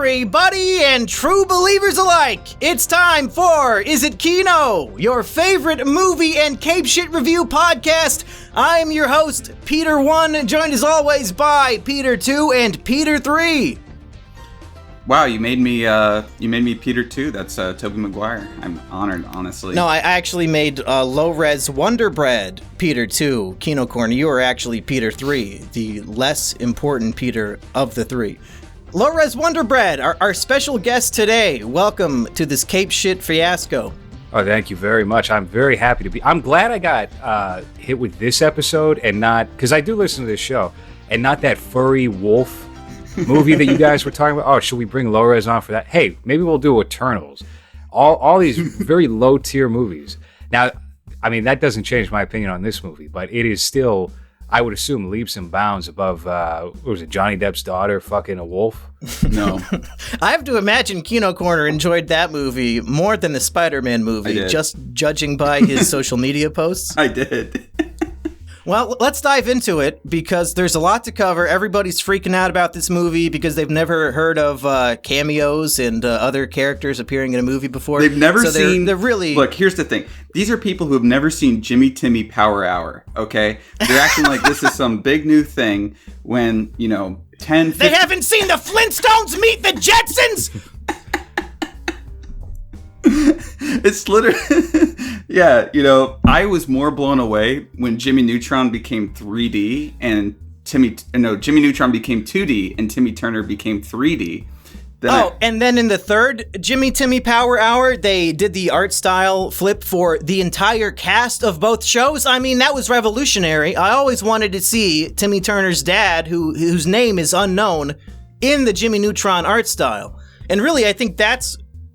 Everybody and true believers alike, it's time for Is It Kino, your favorite movie and cape shit review podcast. I'm your host, Peter 1, joined as always by Peter 2 and Peter 3. Wow, you made me Peter 2. That's Tobey Maguire. I'm honored, honestly. No, I actually made LOWRES WUNDERBRED Peter 2, Kino Corner. You are actually Peter 3, the less important Peter of the three. LOWRES WUNDERBRED, our special guest today. Welcome to this cape shit fiasco. Oh, thank you very much. I'm very happy to be. I'm glad I got hit with this episode and not, because I do listen to this show, and not that furry wolf movie that you guys were talking about. Oh, should we bring LOWRES on for that? Hey, maybe we'll do Eternals. All these very low tier movies. Now, I mean, that doesn't change my opinion on this movie, but it is still, I would assume, leaps and bounds above, what was it, Johnny Depp's daughter fucking a wolf? No. I have to imagine Kino Corner enjoyed that movie more than the Spider-Man movie, just judging by his social media posts. I did. Well, let's dive into it, because there's a lot to cover. Everybody's freaking out about this movie because they've never heard of cameos and other characters appearing in a movie before. They've never seen... They're really... Look, here's the thing. These are people who have never seen Jimmy Timmy Power Hour, okay? They're acting like this is some big new thing when, 10, 15... They haven't seen the Flintstones meet the Jetsons! It's literally... Yeah, I was more blown away when Jimmy Neutron became 3D and Jimmy Neutron became 2D and Timmy Turner became 3D. And then in the third Jimmy Timmy Power Hour, they did the art style flip for the entire cast of both shows. I mean, that was revolutionary. I always wanted to see Timmy Turner's dad, whose name is unknown, in the Jimmy Neutron art style. And really, I think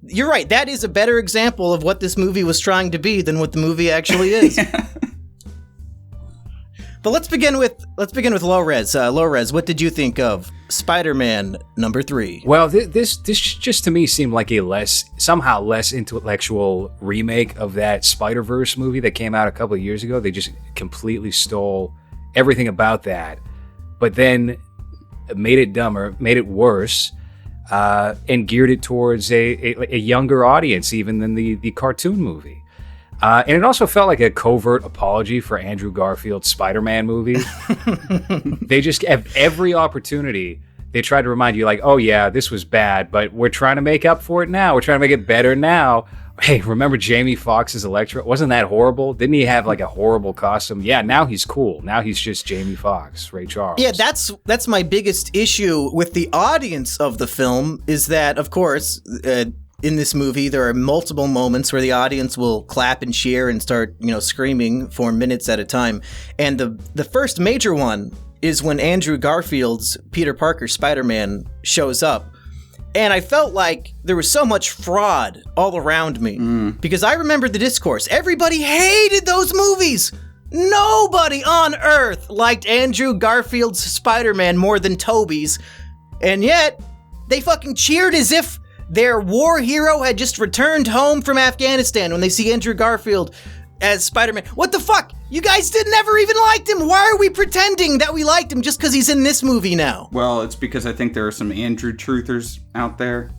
you're right. That is a better example of what this movie was trying to be than what the movie actually is. Yeah. But let's begin with LOWRES. LOWRES, what did you think of Spider-Man number 3? Well, this just to me seemed like a somehow less intellectual remake of that Spider-Verse movie that came out a couple of years ago. They just completely stole everything about that, but then made it dumber, made it worse. And geared it towards a younger audience even than the cartoon movie. And it also felt like a covert apology for Andrew Garfield's Spider-Man movie. They just have every opportunity. They try to remind you like, oh yeah, this was bad, but we're trying to make up for it now. We're trying to make it better now. Hey, remember Jamie Foxx's Electro? Wasn't that horrible? Didn't he have like a horrible costume? Yeah, now he's cool. Now he's just Jamie Foxx, Ray Charles. Yeah, that's my biggest issue with the audience of the film is that, of course, in this movie, there are multiple moments where the audience will clap and cheer and start, screaming for minutes at a time. And the first major one is when Andrew Garfield's Peter Parker Spider-Man shows up. And I felt like there was so much fraud all around me because I remember the discourse. Everybody hated those movies. Nobody on earth liked Andrew Garfield's Spider-Man more than Tobey's. And yet, they fucking cheered as if their war hero had just returned home from Afghanistan when they see Andrew Garfield as Spider-Man. What the fuck? You guys never even liked him. Why are we pretending that we liked him just because he's in this movie now? Well, it's because I think there are some Andrew truthers out there,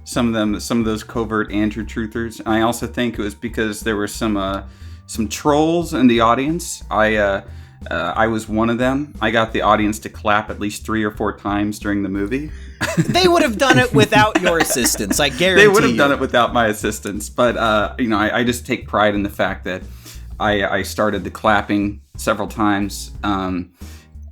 some of those covert Andrew truthers. I also think it was because there were some trolls in the audience. I was one of them. I got the audience to clap at least 3 or 4 times during the movie. They would have done it without your assistance, I guarantee. They would have done it without my assistance, but I just take pride in the fact that I started the clapping several times, and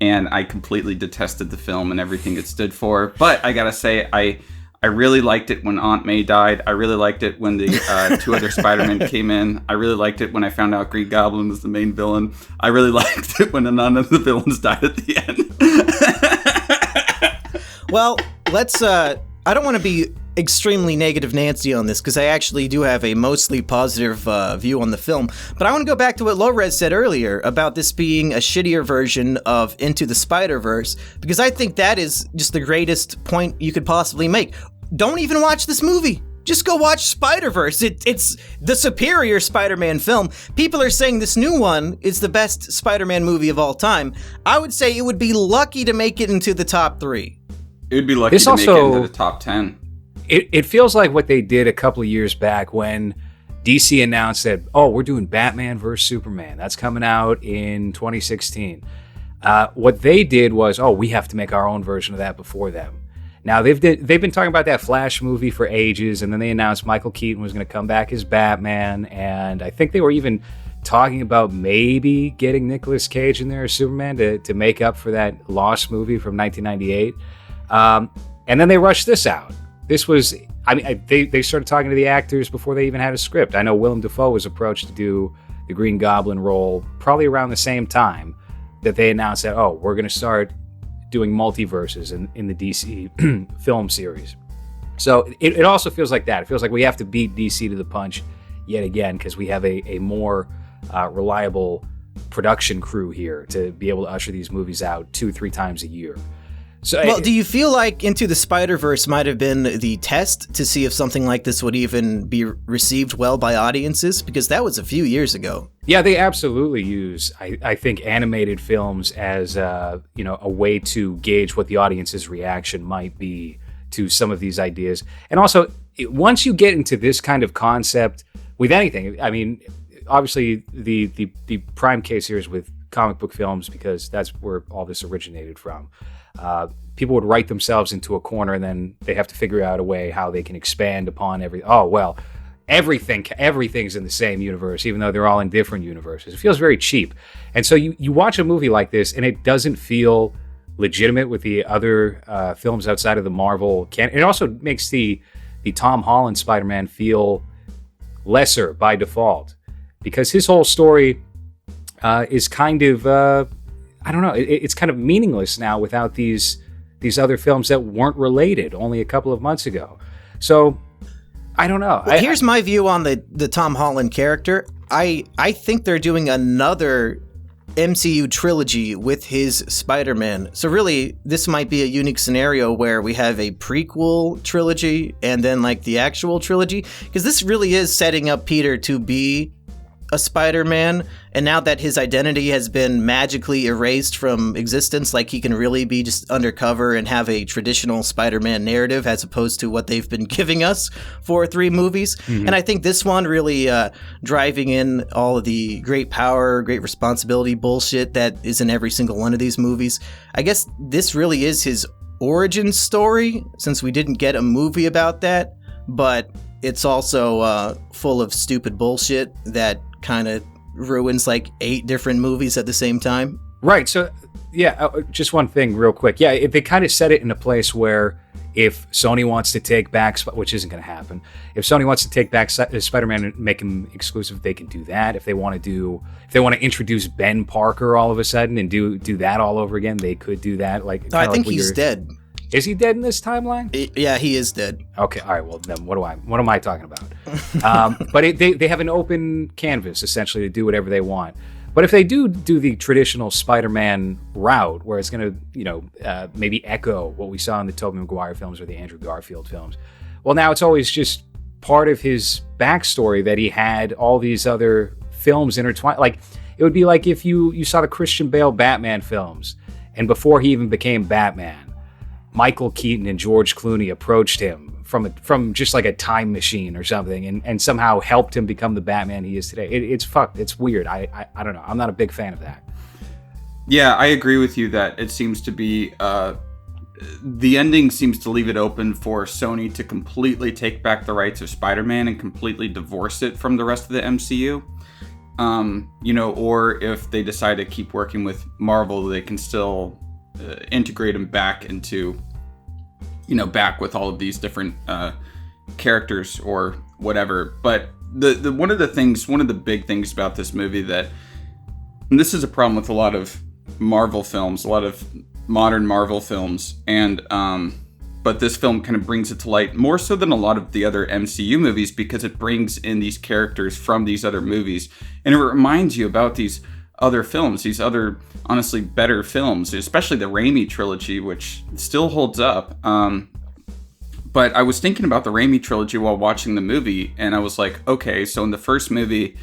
I completely detested the film and everything it stood for. But I gotta say, I really liked it when Aunt May died. I really liked it when the 2 other Spider-Men came in. I really liked it when I found out Green Goblin was the main villain. I really liked it when none of the villains died at the end. Well, let's... I don't want to be extremely negative Nancy on this, because I actually do have a mostly positive view on the film. But I want to go back to what LOWRES said earlier about this being a shittier version of Into the Spider-Verse, because I think that is just the greatest point you could possibly make. Don't even watch this movie. Just go watch Spider-Verse. It's the superior Spider-Man film. People are saying this new one is the best Spider-Man movie of all time. I would say it would be lucky to make it into the top 3. It would be lucky This to make it also- into the top 10. It feels like what they did a couple of years back when DC announced that, oh, we're doing Batman vs. Superman. That's coming out in 2016. What they did was, oh, we have to make our own version of that before them. Now, they've been talking about that Flash movie for ages, and then they announced Michael Keaton was going to come back as Batman, and I think they were even talking about maybe getting Nicolas Cage in there as Superman to make up for that Lost movie from 1998. And then they rushed this out. This was, they started talking to the actors before they even had a script. I know Willem Dafoe was approached to do the Green Goblin role probably around the same time that they announced that, oh, we're going to start doing multiverses in the DC film series. So it also feels like that. It feels like we have to beat DC to the punch yet again because we have a more reliable production crew here to be able to usher these movies out 2-3 times a year. So, well, do you feel like Into the Spider-Verse might have been the test to see if something like this would even be received well by audiences? Because that was a few years ago. Yeah, they absolutely use, I think, animated films as a way to gauge what the audience's reaction might be to some of these ideas. And also, once you get into this kind of concept with anything, I mean, obviously the prime case here is with comic book films because that's where all this originated from. People would write themselves into a corner and then they have to figure out a way how they can expand upon everything's in the same universe, even though they're all in different universes. It feels very cheap. And so you watch a movie like this and it doesn't feel legitimate with the other films outside of the Marvel canon. It also makes the Tom Holland Spider-Man feel lesser by default because his whole story is kind of... I don't know. It's kind of meaningless now without these other films that weren't related only a couple of months ago. So I don't know. Well, here's my view on the Tom Holland character. I think they're doing another MCU trilogy with his Spider-Man. So really, this might be a unique scenario where we have a prequel trilogy and then like the actual trilogy, because this really is setting up Peter to be a Spider-Man, and now that his identity has been magically erased from existence, like he can really be just undercover and have a traditional Spider-Man narrative as opposed to what they've been giving us for 3 movies. Mm-hmm. And I think this one really driving in all of the great power, great responsibility bullshit that is in every single one of these movies. I guess this really is his origin story, since we didn't get a movie about that, but it's also full of stupid bullshit that kind of ruins like 8 different movies at the same time. Right. So, yeah, just one thing real quick. Yeah, they kind of set it in a place where if Sony wants to take back, which isn't going to happen, if Sony wants to take back Spider-Man and make him exclusive, they can do that. If they want to introduce Ben Parker all of a sudden and do that all over again, they could do that. Like, I think he's dead. Is he dead in this timeline? Yeah, he is dead. Okay, all right. Well, then what am I talking about? But they have an open canvas essentially to do whatever they want. But if they do the traditional Spider-Man route, where it's going to maybe echo what we saw in the Tobey Maguire films or the Andrew Garfield films, well, now it's always just part of his backstory that he had all these other films intertwined. Like it would be like if you saw the Christian Bale Batman films, and before he even became Batman, Michael Keaton and George Clooney approached him from just like a time machine or something and somehow helped him become the Batman he is today. It's fucked. It's weird. I don't know. I'm not a big fan of that. Yeah, I agree with you that it seems to be... the ending seems to leave it open for Sony to completely take back the rights of Spider-Man and completely divorce it from the rest of the MCU. Or if they decide to keep working with Marvel, they can still... integrate him back into, back with all of these different characters or whatever. But one of the big things about this movie and this is a problem with a lot of Marvel films, a lot of modern Marvel films, and but this film kind of brings it to light more so than a lot of the other MCU movies because it brings in these characters from these other movies, and it reminds you about these other films, these other honestly better films, especially the Raimi Trilogy, which still holds up. But I was thinking about the Raimi Trilogy while watching the movie, and I was like, okay, so in the first movie,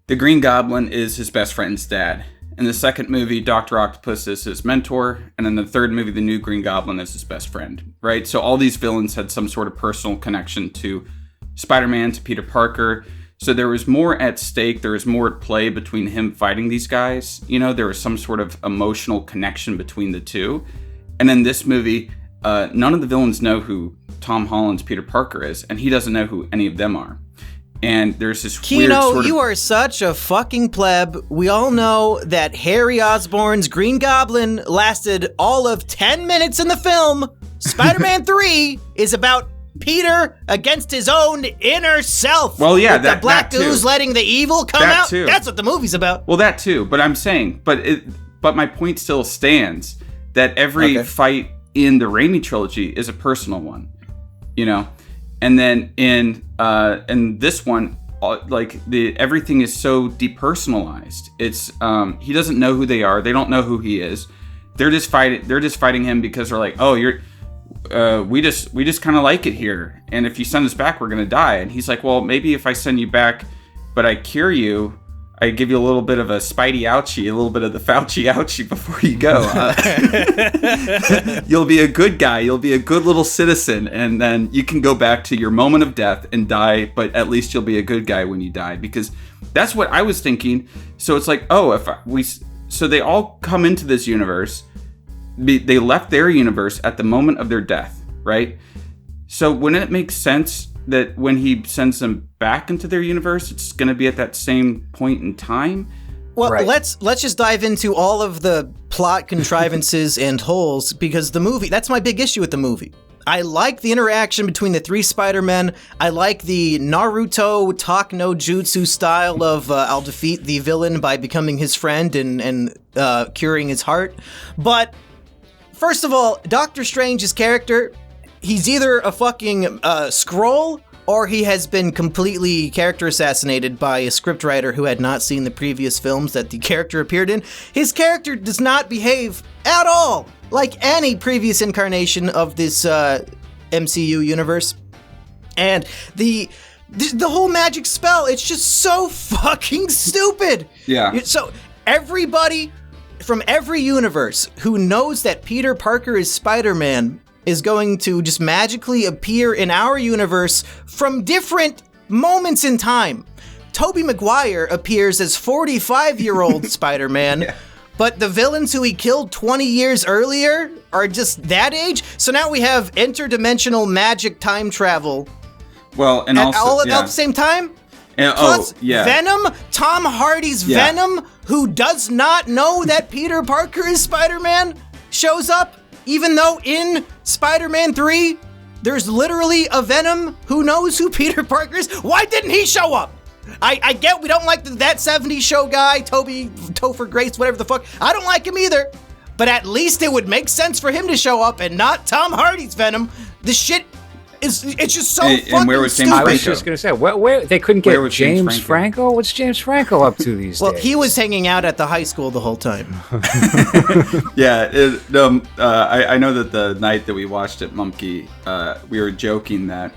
the Green Goblin is his best friend's dad. In the second movie, Dr. Octopus is his mentor. And in the third movie, the new Green Goblin is his best friend, right? So all these villains had some sort of personal connection to Spider-Man, to Peter Parker. So there was more at stake. There was more at play between him fighting these guys. You know, there was some sort of emotional connection between the two. And in this movie, none of the villains know who Tom Holland's Peter Parker is, and he doesn't know who any of them are. And there's this weird Kino, sort of... you are such a fucking pleb. We all know that Harry Osborn's Green Goblin lasted all of 10 minutes in the film. Spider-Man 3 is about Peter against his own inner self. Well, yeah, with the black ooze letting the evil come out. Too. That's what the movie's about. Well, that too. But I'm saying, but my point still stands that every fight in the Raimi Trilogy is a personal one, you know. And then in this one, like everything is so depersonalized. It's he doesn't know who they are. They don't know who he is. They're just fighting him because they're like, oh, we just kind of like it here. And if you send us back, we're gonna die. And he's like, well, maybe if I send you back, but I cure you, I give you a little bit of a Spidey ouchie, a little bit of the Fauci ouchie before you go. You'll be a good guy. You'll be a good little citizen. And then you can go back to your moment of death and die, but at least you'll be a good guy when you die. Because that's what I was thinking. So it's like, oh, so they all come into this universe. They left their universe at the moment of their death, right? So wouldn't it make sense that when he sends them back into their universe, it's going to be at that same point in time? Well, let's just dive into all of the plot contrivances and holes, because the movie, that's my big issue with the movie. I like the interaction between the three Spider-Men. I like the Naruto talk no jutsu style of I'll defeat the villain by becoming his friend and curing his heart. But first of all, Doctor Strange's character, he's either a fucking Skrull, or he has been completely character assassinated by a scriptwriter who had not seen the previous films that the character appeared in. His character does not behave at all like any previous incarnation of this MCU universe. And the whole magic spell, it's just so fucking stupid. Yeah. So everybody from every universe who knows that Peter Parker is Spider-Man is going to just magically appear in our universe from different moments in time. Tobey Maguire appears as 45-year-old Spider-Man, but the villains who he killed 20 years earlier are just that age. So now we have interdimensional magic time travel. Well, and also all at the same time. And, Plus, Venom, Tom Hardy's Venom, who does not know that Peter Parker is Spider-Man, shows up. Even though in Spider-Man 3, there's literally a Venom who knows who Peter Parker is. Why didn't he show up? I get we don't like that 70s show guy, Topher Grace, whatever the fuck. I don't like him either. But at least it would make sense for him to show up and not Tom Hardy's Venom. This shit it's just so fucking and where was James stupid. I was just going to say, where they couldn't get James Franco? What's James Franco up to these days? Well, he was hanging out at the high school the whole time. I know that the night that we watched it, Mumkey, we were joking that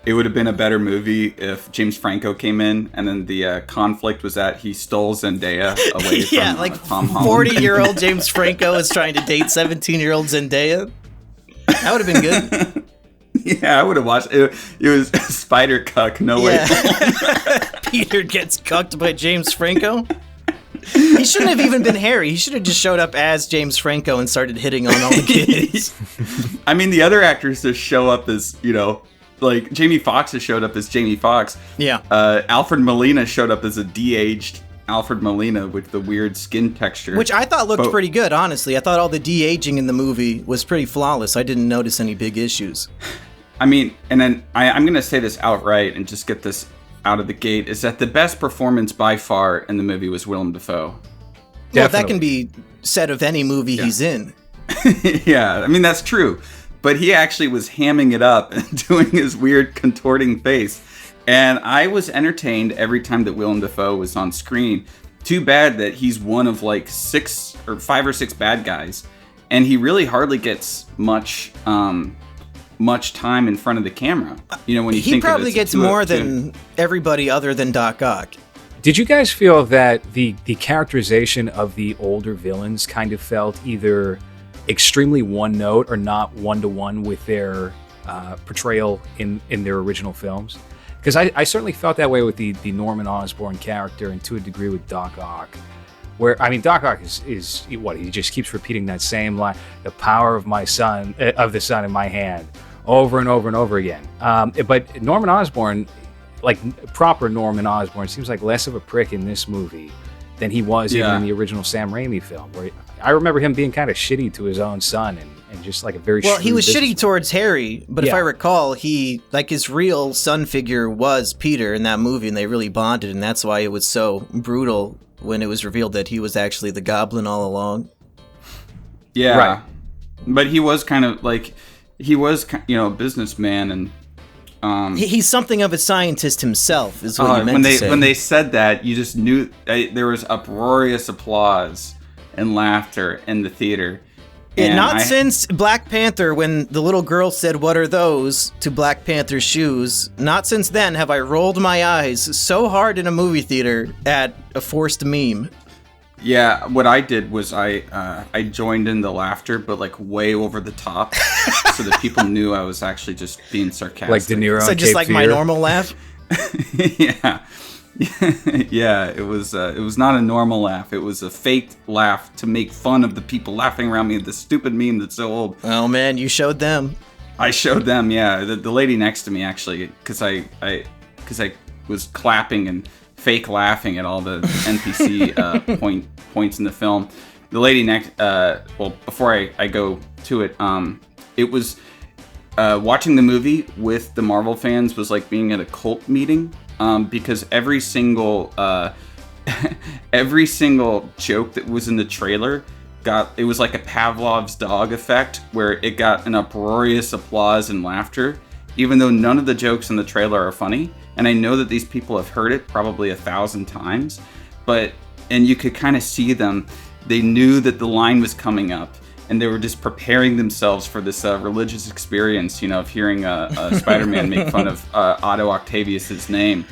it would have been a better movie if James Franco came in, and then the conflict was that he stole Zendaya away from Tom Holland. 40-year-old James Franco is trying to date 17-year-old Zendaya. That would have been good. Yeah, I would have watched it. It was Spider Cuck, no way. Peter gets cucked by James Franco. He shouldn't have even been Harry. He should have just showed up as James Franco and started hitting on all the kids. I mean, the other actors just show up as, like Jamie Foxx has showed up as Jamie Foxx. Yeah. Alfred Molina showed up as a de-aged Alfred Molina with the weird skin texture. Which I thought looked pretty good, honestly. I thought all the de-aging in the movie was pretty flawless. I didn't notice any big issues. I mean, and then I'm going to say this outright and just get this out of the gate, is that the best performance by far in the movie was Willem Dafoe. Well, that can be said of any movie he's in. Yeah, I mean, that's true. But he actually was hamming it up and doing his weird contorting face. And I was entertained every time that Willem Dafoe was on screen. Too bad that he's one of like 5 or 6 bad guys. And he really hardly gets much time in front of the camera. When you think he probably gets more than everybody other than Doc Ock. Did you guys feel that the characterization of the older villains kind of felt either extremely one note or not one-to-one with their portrayal in their original films? Because I certainly felt that way with the Norman Osborn character, and to a degree with Doc Ock. Where, I mean, Doc Ock is what, he just keeps repeating that same line, the power of the sun in my hand, over and over and over again. But Norman Osborn, like proper Norman Osborn, seems like less of a prick in this movie than he was even in the original Sam Raimi film, where I remember him being kind of shitty to his own son and just like a very well, he was business shitty towards Harry, but if I recall, his real son figure was Peter in that movie, and they really bonded, and that's why it was so brutal when it was revealed that he was actually the Goblin all along. Yeah, right. But he was kind of like, a businessman, and he's something of a scientist himself, is what you meant to say. When they said that, you just knew there was uproarious applause and laughter in the theater. And since Black Panther, when the little girl said, "What are those?" to Black Panther's shoes, not since then have I rolled my eyes so hard in a movie theater at a forced meme. Yeah, what I did was I joined in the laughter, but like way over the top, so that people knew I was actually just being sarcastic. Like De Niro. So just like my normal laugh. Yeah. Yeah, it was not a normal laugh. It was a faked laugh to make fun of the people laughing around me at this stupid meme that's so old. Oh man, you showed them. I showed them, yeah. The lady next to me, actually, because I was clapping and fake laughing at all the NPC points in the film. The lady next, before I go to it, it was watching the movie with the Marvel fans was like being at a cult meeting. Because every single joke that was in the trailer it was like a Pavlov's dog effect, where it got an uproarious applause and laughter, even though none of the jokes in the trailer are funny. And I know that these people have heard it probably 1,000 times, and you could kind of see them. They knew that the line was coming up, and they were just preparing themselves for this religious experience, of hearing a Spider-Man make fun of Otto Octavius's name.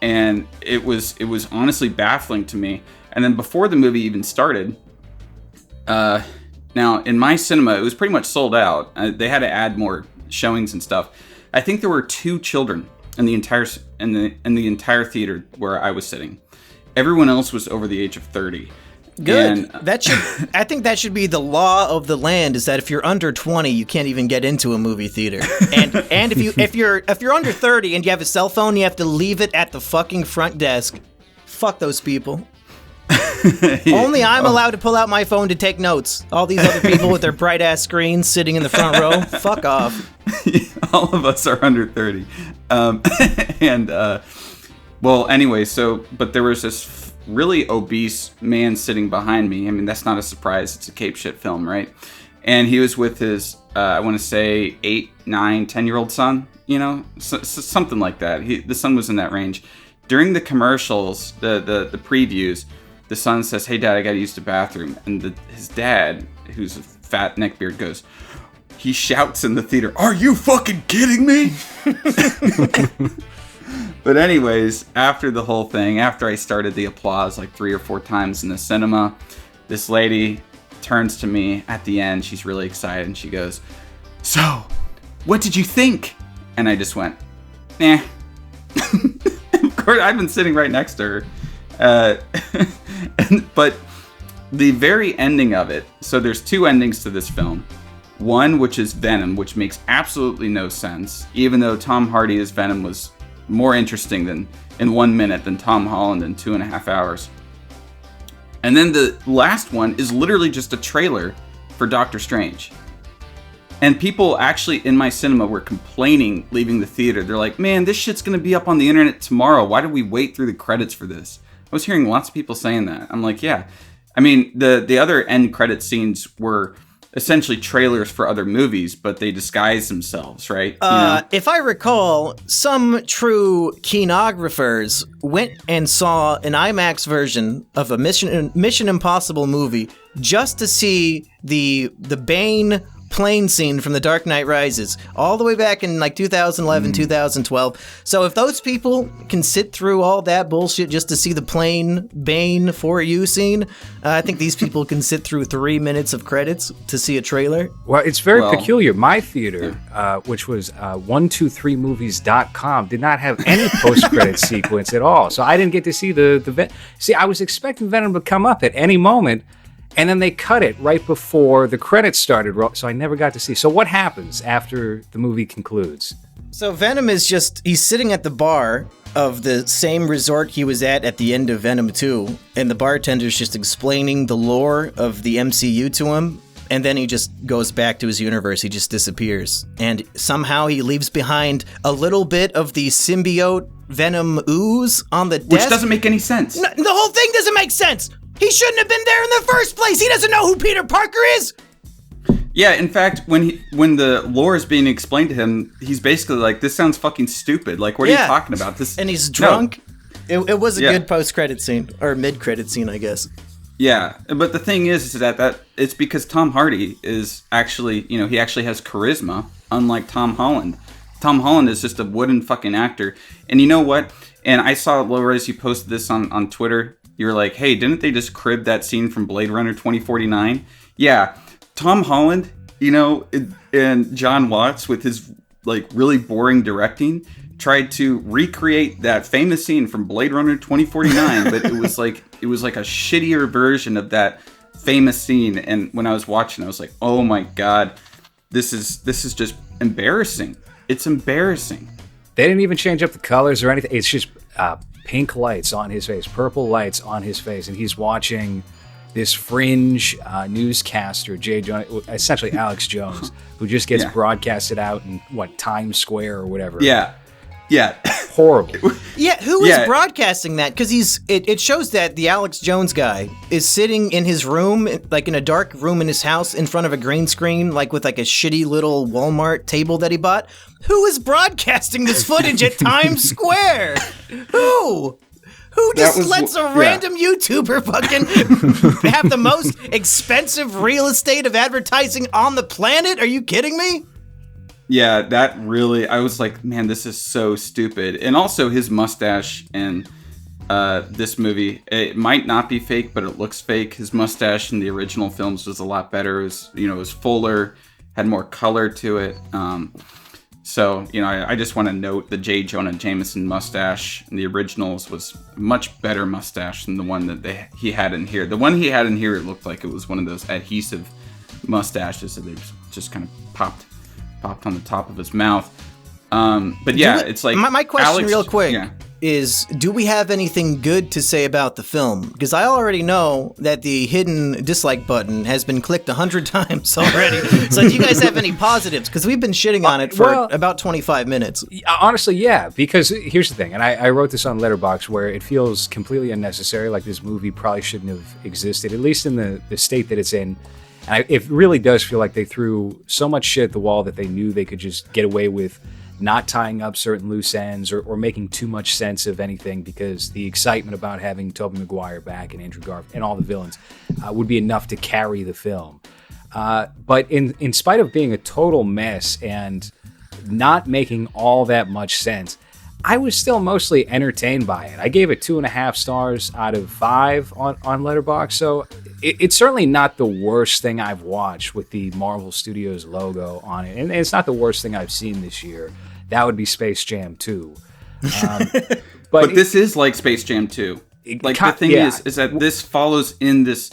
And it was honestly baffling to me. And then before the movie even started, now in my cinema, it was pretty much sold out. They had to add more showings and stuff. I think there were 2 children in the entire theater where I was sitting. Everyone else was over the age of 30. Good. I think that should be the law of the land, is that if you're under 20, you can't even get into a movie theater. And if you're under 30 and you have a cell phone, you have to leave it at the fucking front desk. Fuck those people. Only I'm allowed to pull out my phone to take notes. All these other people with their bright ass screens sitting in the front row, fuck off. All of us are under 30. Anyway, but there was this really obese man sitting behind me. I mean, that's not a surprise. It's a cape shit film, right? And he was with his, I want to say 8, 9, 10-year-old son, something like that. The son was in that range. During the commercials, the previews, the son says, "Hey dad, I gotta use the bathroom." And his dad, who's a fat neckbeard, goes, he shouts in the theater, "Are you fucking kidding me?" But anyways, after the whole thing, after I started the applause like 3 or 4 times in the cinema, this lady turns to me at the end. She's really excited, and she goes, "So, what did you think?" And I just went, "Nah." Of course, I've been sitting right next to her. But the very ending of it, so there's 2 endings to this film. One, which is Venom, which makes absolutely no sense, even though Tom Hardy as Venom was more interesting in 1 minute than Tom Holland in 2.5 hours. And then the last one is literally just a trailer for Doctor Strange. And people actually in my cinema were complaining leaving the theater. They're like, "Man, this shit's going to be up on the internet tomorrow. Why did we wait through the credits for this?" I was hearing lots of people saying that. I'm like, yeah. I mean, the other end credit scenes were essentially trailers for other movies, but they disguise themselves, right? If I recall, some true kinographers went and saw an IMAX version of a Mission Impossible movie just to see the Bane plane scene from The Dark Knight Rises, all the way back in like 2011, 2012. So if those people can sit through all that bullshit just to see the plain Bane for you scene, I think these people can sit through 3 minutes of credits to see a trailer. Well, it's very peculiar. My theater, which was 123movies.com, did not have any post-credit sequence at all. So I didn't get to see See, I was expecting Venom to come up at any moment, and then they cut it right before the credits started, so I never got to see. So what happens after the movie concludes? So Venom is he's sitting at the bar of the same resort he was at the end of Venom 2, and the bartender's just explaining the lore of the MCU to him, and then he just goes back to his universe. He just disappears. And somehow he leaves behind a little bit of the symbiote Venom ooze on the desk. Which doesn't make any sense. No, the whole thing doesn't make sense! He shouldn't have been there in the first place! He doesn't know who Peter Parker is! Yeah, in fact, when the lore is being explained to him, he's basically like, this sounds fucking stupid. Like, what are you talking about? This, and he's drunk. No. It was a good post-credit scene, or mid-credit scene, I guess. Yeah, but the thing is that it's because Tom Hardy is actually, he actually has charisma, unlike Tom Holland. Tom Holland is just a wooden fucking actor. And you know what? And I saw, LOWRES, you posted this on Twitter. You were like, hey, didn't they just crib that scene from Blade Runner 2049? Yeah, Tom Holland, and John Watts with his like really boring directing tried to recreate that famous scene from Blade Runner 2049, but it was like a shittier version of that famous scene. And when I was watching, I was like, oh my god, this is just embarrassing. It's embarrassing. They didn't even change up the colors or anything. It's just pink lights on his face, purple lights on his face, and he's watching this fringe newscaster, essentially Alex Jones, who just gets broadcasted out in Times Square or whatever. Yeah. Horrible. Yeah, who is broadcasting that? Because it shows that the Alex Jones guy is sitting in his room, like in a dark room in his house, in front of a green screen, like with like a shitty little Walmart table that he bought. Who is broadcasting this footage at Times Square? Who? Who just lets a random YouTuber fucking have the most expensive real estate of advertising on the planet? Are you kidding me? Yeah, that really, I was like, man, this is so stupid. And also his mustache in this movie, it might not be fake, but it looks fake. His mustache in the original films was a lot better. It was, it was fuller, had more color to it. So, I just want to note the J. Jonah Jameson mustache in the originals was a much better mustache than the one that he had in here. The one he had in here, it looked like it was one of those adhesive mustaches that they just kind of popped on the top of his mouth. But yeah, it's like... My question real quick is, do we have anything good to say about the film? Because I already know that the hidden dislike button has been clicked 100 times already. So do you guys have any positives? Because we've been shitting on it for about 25 minutes. Honestly, yeah. Because here's the thing, and I wrote this on Letterboxd, where it feels completely unnecessary, like this movie probably shouldn't have existed, at least in the state that it's in. And it really does feel like they threw so much shit at the wall that they knew they could just get away with not tying up certain loose ends or making too much sense of anything, because the excitement about having Tobey Maguire back and Andrew Garfield and all the villains would be enough to carry the film. But in spite of being a total mess and not making all that much sense, I was still mostly entertained by it. I gave it 2.5 stars out of 5 on Letterboxd, so it's certainly not the worst thing I've watched with the Marvel Studios logo on it. And it's not the worst thing I've seen this year. That would be Space Jam 2. But this is like Space Jam 2. Like, the thing is that this follows in this...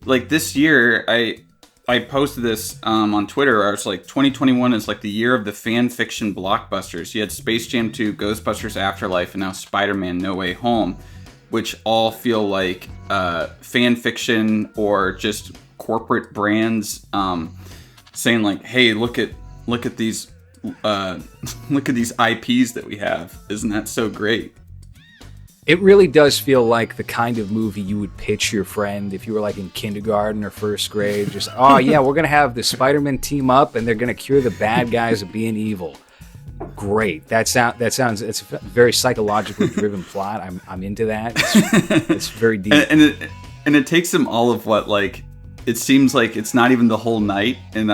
Like, this year, I posted this on Twitter. I was like, 2021 is like the year of the fan fiction blockbusters. You had Space Jam 2, Ghostbusters Afterlife, and now Spider-Man No Way Home, which all feel like fan fiction or just corporate brands saying like, "Hey, look at these IPs that we have. Isn't that so great?" It really does feel like the kind of movie you would pitch your friend if you were like in kindergarten or first grade. Just, oh yeah, we're gonna have the Spider-Man team up and they're gonna cure the bad guys of being evil. Great. That sounds. It's a very psychologically driven plot. I'm into that. It's very deep. And it takes them all of what, like, it seems like it's not even the whole night, and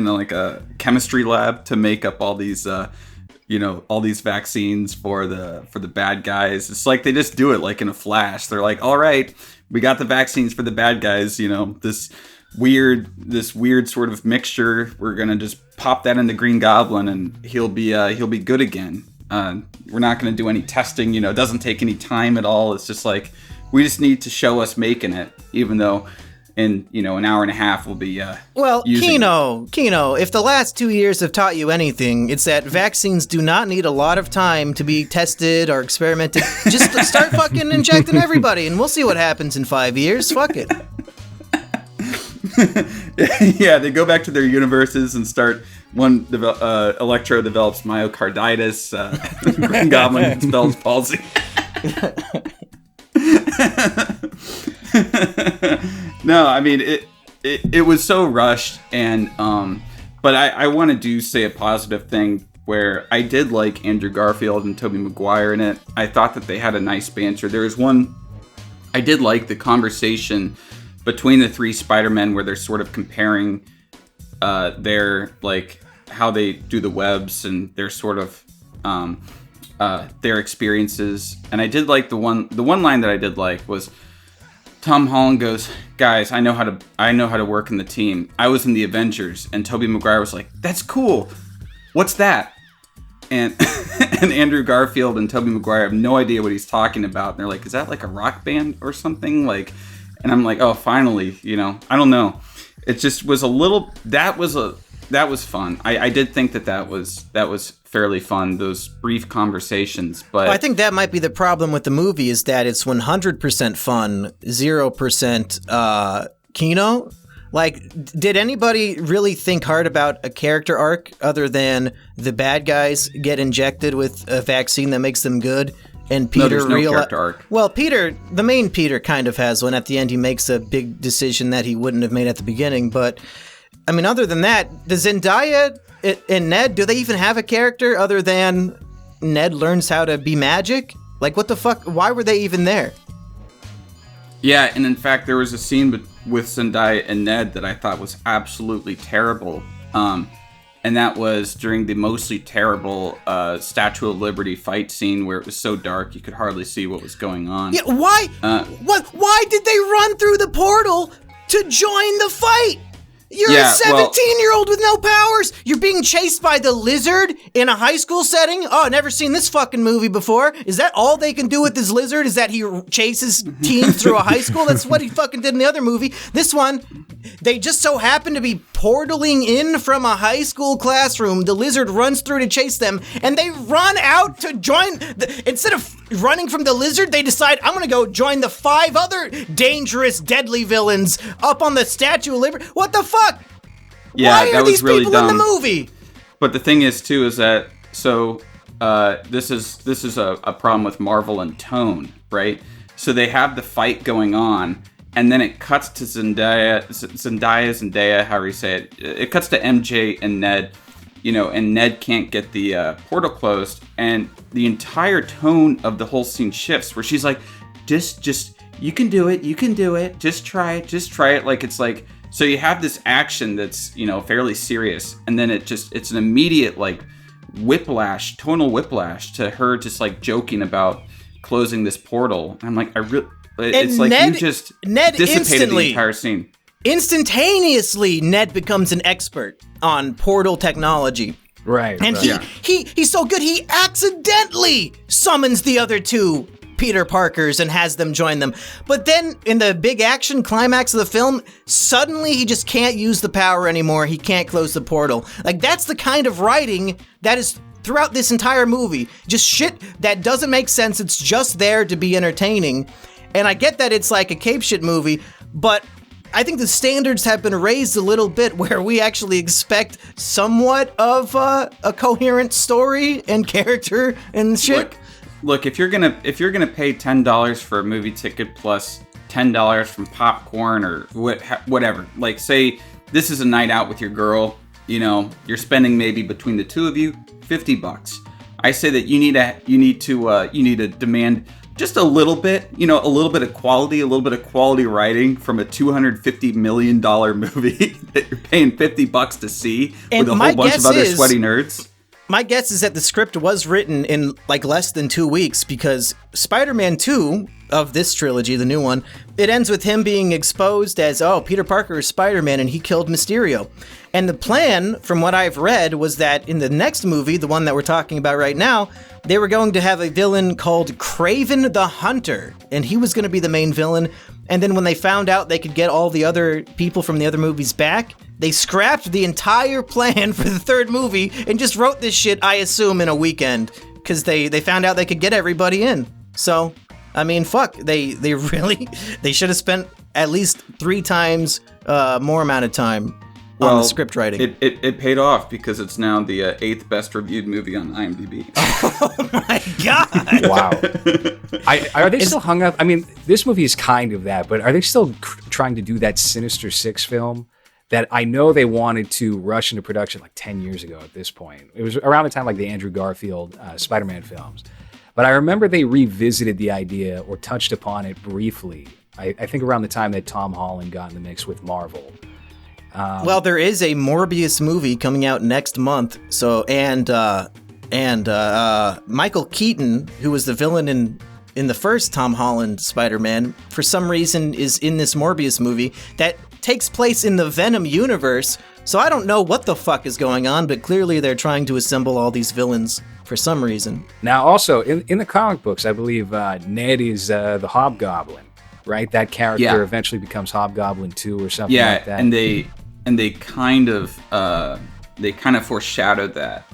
like a chemistry lab to make up all these all these vaccines for the bad guys. It's like they just do it like in a flash. They're like, all right, we got the vaccines for the bad guys. This weird sort of mixture. We're gonna just pop that in the Green Goblin, and he'll be good again. We're not gonna do any testing. It doesn't take any time at all. It's just like we just need to show us making it, even though in an hour and a half we'll be using Kino, if the last 2 years have taught you anything, it's that vaccines do not need a lot of time to be tested or experimented. Just start fucking injecting everybody, and we'll see what happens in 5 years. Fuck it. Yeah, they go back to their universes and start. Electro develops myocarditis. Green Goblin spells palsy. No, I mean it was so rushed, and but I want to say a positive thing where I did like Andrew Garfield and Tobey Maguire in it. I thought that they had a nice banter. There was one I did like the conversation between the three Spider-Men where they're sort of comparing their like how they do the webs and their sort of their experiences. And I did like the one line that I did like was Tom Holland goes, "Guys, I know how to work in the team. I was in the Avengers." And Tobey Maguire was like, "That's cool. What's that?" And and Andrew Garfield and Tobey Maguire have no idea what he's talking about. And they're like, "Is that like a rock band or something?" Like, and I'm like, "Oh, finally, I don't know." It just was a little. That was fun. I did think that was fairly fun. Those brief conversations, but well, I think that might be the problem with the movie is that it's 100% fun, 0% Kino. Like, did anybody really think hard about a character arc other than the bad guys get injected with a vaccine that makes them good? And Peter there's no character arc. Well, the main Peter kind of has one. At the end, he makes a big decision that he wouldn't have made at the beginning. But, I mean, other than that, the Zendaya and Ned, do they even have a character other than Ned learns how to be magic? Like, what the fuck? Why were they even there? Yeah, and in fact, there was a scene with Zendaya and Ned that I thought was absolutely terrible. And that was during the mostly terrible Statue of Liberty fight scene where it was so dark you could hardly see what was going on. Yeah, why? Why did they run through the portal to join the fight? You're a 17-year-old with no powers. You're being chased by the lizard in a high school setting. Oh, never seen this fucking movie before. Is that all they can do with this lizard? Is that he chases teens through a high school? That's what he fucking did in the other movie. This one, they just so happen to be portaling in from a high school classroom. The lizard runs through to chase them, and they run out to join. Instead of running from the lizard, they decide, I'm going to go join the 5 other dangerous, deadly villains up on the Statue of Liberty. What the fuck? Yeah, why that are was these really people dumb. in the movie? But the thing is, too, is that this is a problem with Marvel and tone, right? So they have the fight going on, and then it cuts to Zendaya, however you say it. It cuts to MJ and Ned, and Ned can't get the portal closed, and the entire tone of the whole scene shifts, where she's like, just, you can do it, just try it, like it's like. So you have this action that's, fairly serious, and then it's an immediate, like, tonal whiplash to her just, like, joking about closing this portal. I'm like, it's like Ned, you just dissipated the entire scene. Instantaneously, Ned becomes an expert on portal technology. Right. And he's so good, he accidentally summons the other 2 Peter Parkers and has them join them. But then in the big action climax of the film, suddenly he just can't use the power anymore. He can't close the portal. Like, that's the kind of writing that is throughout this entire movie. Just shit that doesn't make sense. It's just there to be entertaining. And I get that it's like a cape shit movie, but I think the standards have been raised a little bit where we actually expect somewhat of a coherent story and character and shit. Look, if you're gonna pay $10 for a movie ticket plus $10 from popcorn or whatever, like say this is a night out with your girl, you're spending maybe between the two of you $50. I say that you need to demand just a little bit, a little bit of quality writing from a $250 million movie that you're paying $50 to see with a whole bunch of other sweaty nerds. My guess is that the script was written in like less than 2 weeks, because Spider-Man 2 of this trilogy, the new one, it ends with him being exposed as, Peter Parker is Spider-Man and he killed Mysterio. And the plan, from what I've read, was that in the next movie, the one that we're talking about right now, they were going to have a villain called Kraven the Hunter, and he was going to be the main villain. And then when they found out they could get all the other people from the other movies back, they scrapped the entire plan for the third movie and just wrote this shit, I assume, in a weekend, because they found out they could get everybody in. So, I mean, fuck, they should have spent at least 3 times more amount of time on the script writing. It paid off, because it's now the 8th best reviewed movie on IMDb. Oh my god! Wow. Are they still hung up? I mean, this movie is kind of that, but are they still trying to do that Sinister Six film that I know they wanted to rush into production like 10 years ago at this point? It was around the time like the Andrew Garfield Spider-Man films. But I remember they revisited the idea or touched upon it briefly. I think around the time that Tom Holland got in the mix with Marvel. Well, there is a Morbius movie coming out next month. So and Michael Keaton, who was the villain in the first Tom Holland Spider-Man, for some reason is in this Morbius movie that takes place in the Venom universe. So I don't know what the fuck is going on, but clearly they're trying to assemble all these villains for some reason. Now, also in the comic books, I believe Ned is the Hobgoblin, right? That character eventually becomes Hobgoblin 2 or something like that. And they kind of foreshadowed that.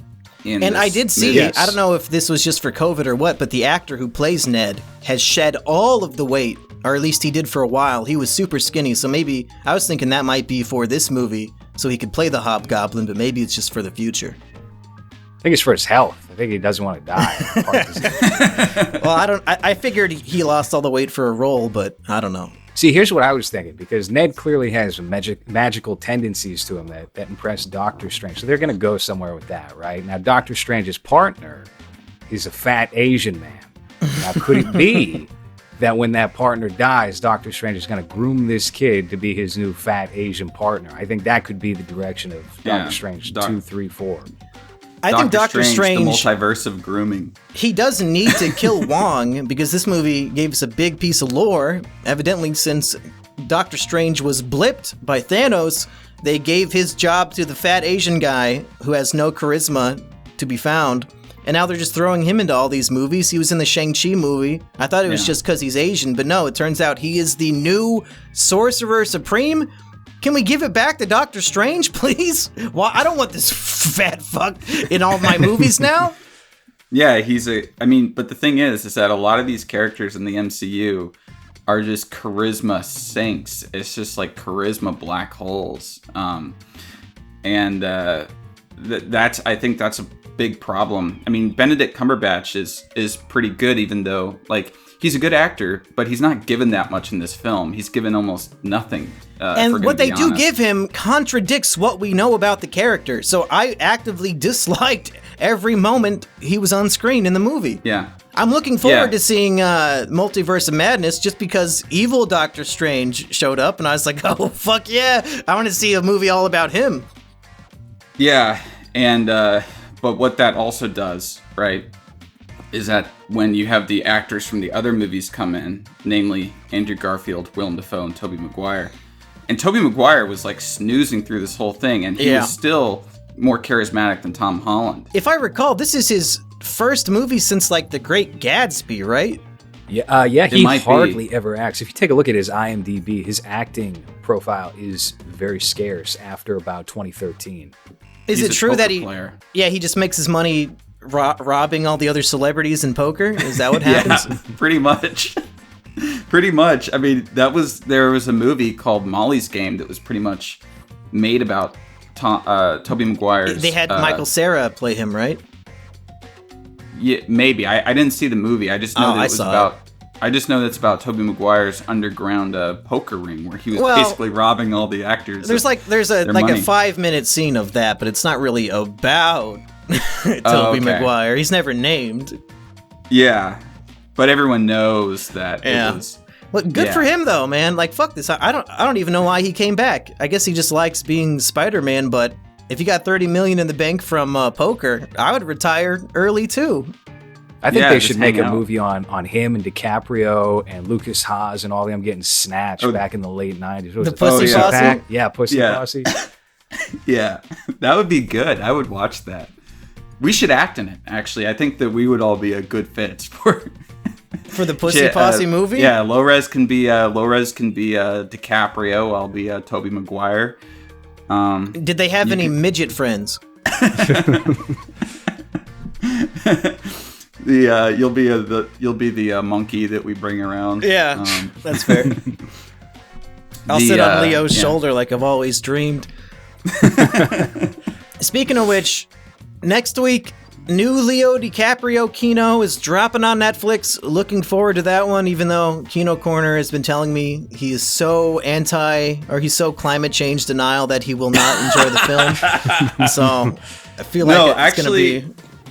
And I did see, I don't know if this was just for COVID or what, but the actor who plays Ned has shed all of the weight, or at least he did for a while. He was super skinny, so maybe I was thinking that might be for this movie, so he could play the Hobgoblin, but maybe it's just for the future. I think it's for his health. I think he doesn't want to die. Well, I figured he lost all the weight for a role, but I don't know. See, here's what I was thinking, because Ned clearly has magical tendencies to him that impress Doctor Strange. So they're going to go somewhere with that, right? Now, Doctor Strange's partner is a fat Asian man. Now, could it be that when that partner dies, Doctor Strange is going to groom this kid to be his new fat Asian partner? I think that could be the direction of Doctor Strange 2, 3, 4. I think Doctor Strange, the multiverse of grooming. He doesn't need to kill Wong, because this movie gave us a big piece of lore. Evidently, since Doctor Strange was blipped by Thanos, they gave his job to the fat Asian guy who has no charisma to be found. And now they're just throwing him into all these movies. He was in the Shang-Chi movie. I thought it was just because he's Asian, but no, it turns out he is the new Sorcerer Supreme. Can we give it back to Doctor Strange, please? Well, I don't want this fat fuck in all my movies now. Yeah, but the thing is that a lot of these characters in the MCU are just charisma sinks. It's just like charisma black holes. I think that's a big problem. I mean, Benedict Cumberbatch is pretty good, even though, like, he's a good actor, but he's not given that much in this film. He's given almost nothing. And what they do give him contradicts what we know about the character. So I actively disliked every moment he was on screen in the movie. Yeah. I'm looking forward to seeing Multiverse of Madness, just because evil Doctor Strange showed up, and I was like, oh, fuck yeah, I want to see a movie all about him. Yeah, and but what that also does, right, is that when you have the actors from the other movies come in, namely Andrew Garfield, Willem Dafoe, and Tobey Maguire, and Tobey Maguire was like snoozing through this whole thing, and he was still more charismatic than Tom Holland. If I recall, this is his first movie since like The Great Gatsby, right? Yeah, he hardly ever acts. If you take a look at his IMDb, his acting profile is very scarce after about 2013. Is it true that he just makes his money robbing all the other celebrities in poker? Is that what happens? Yeah, pretty much. Pretty much. I mean, there was a movie called Molly's Game that was pretty much made about Tobey Maguire's. They had Michael Cera play him, right? Yeah, maybe. I didn't see the movie. I just know I just know that's about Tobey Maguire's underground poker ring where he was basically robbing all the actors. There's a 5-minute scene of that, but it's not really about Tobey Maguire. He's never named. Yeah. but everyone knows that it was. Well, good for him though, man. Like, fuck this. I don't even know why he came back. I guess he just likes being Spider-Man. But if you got $30 million in the bank from poker, I would retire early too. I think they should make a movie on him and DiCaprio and Lucas Haas and all them getting snatched back in the late 90s. The Pussy Posse? Yeah, Pussy Posse. Yeah, that would be good. I would watch that. We should act in it, actually. I think that we would all be a good fit for the Pussy Posse movie? Yeah, Low-Res can be DiCaprio. I'll be Tobey Maguire. Did they have any midget friends? You'll be the monkey that we bring around. Yeah, that's fair. I'll sit on Leo's shoulder like I've always dreamed. Speaking of which, next week, new Leo DiCaprio Kino is dropping on Netflix. Looking forward to that one, even though Kino Corner has been telling me he is so he's so climate change denial that he will not enjoy the film. So I feel like it's going to be...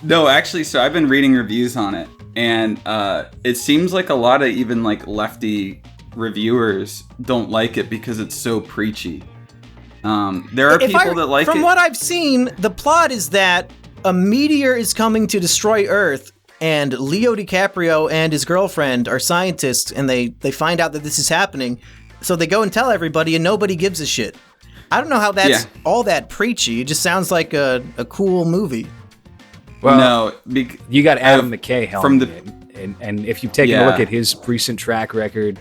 No, actually, so I've been reading reviews on it, and it seems like a lot of even like lefty reviewers don't like it because it's so preachy. There are people that like it. From what I've seen, the plot is that a meteor is coming to destroy Earth, and Leo DiCaprio and his girlfriend are scientists, and they find out that this is happening, so they go and tell everybody, and nobody gives a shit. I don't know how that's all that preachy. It just sounds like a cool movie. Well, no, you got Adam McKay helming it, and if you take a look at his recent track record,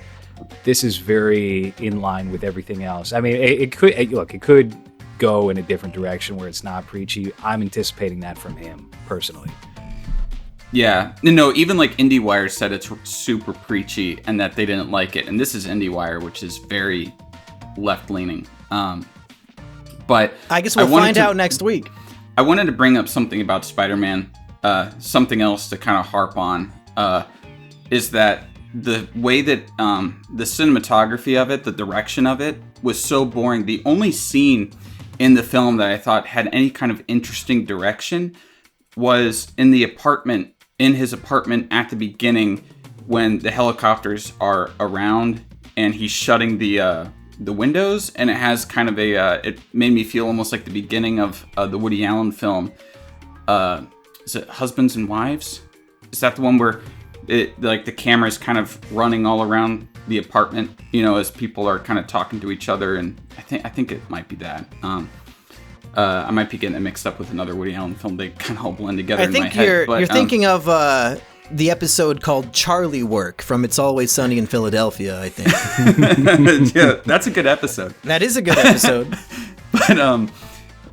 this is very in line with everything else. I mean, it could go in a different direction where it's not preachy. I'm anticipating that from him personally. Yeah, no, even like IndieWire said it's super preachy and that they didn't like it, and this is IndieWire, which is very left-leaning. But I guess we'll find out next week. I wanted to bring up something about Spider-Man, something else to kind of harp on, is that the way that the cinematography of it, the direction of it, was so boring. The only scene in the film that I thought had any kind of interesting direction was in his apartment at the beginning when the helicopters are around and he's shutting the windows, and it has kind of it made me feel almost like the beginning of the Woody Allen film. Is it Husbands and Wives? Is that the one where the camera is kind of running all around the apartment, as people are kind of talking to each other? And I think it might be that. I might be getting it mixed up with another Woody Allen film. They kind of all blend together in my head. You're thinking of the episode called Charlie Work from It's Always Sunny in Philadelphia, I think. Yeah, that's a good episode. That is a good episode.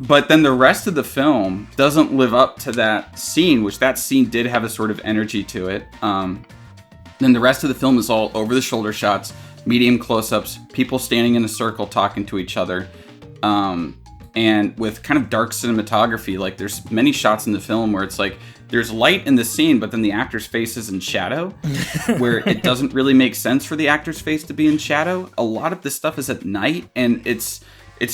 But then the rest of the film doesn't live up to that scene, which that scene did have a sort of energy to it. Then the rest of the film is all over-the-shoulder shots, medium close-ups, people standing in a circle talking to each other, and with kind of dark cinematography. Like, there's many shots in the film where it's like, there's light in the scene, but then the actor's face is in shadow, where it doesn't really make sense for the actor's face to be in shadow. A lot of this stuff is at night, and it's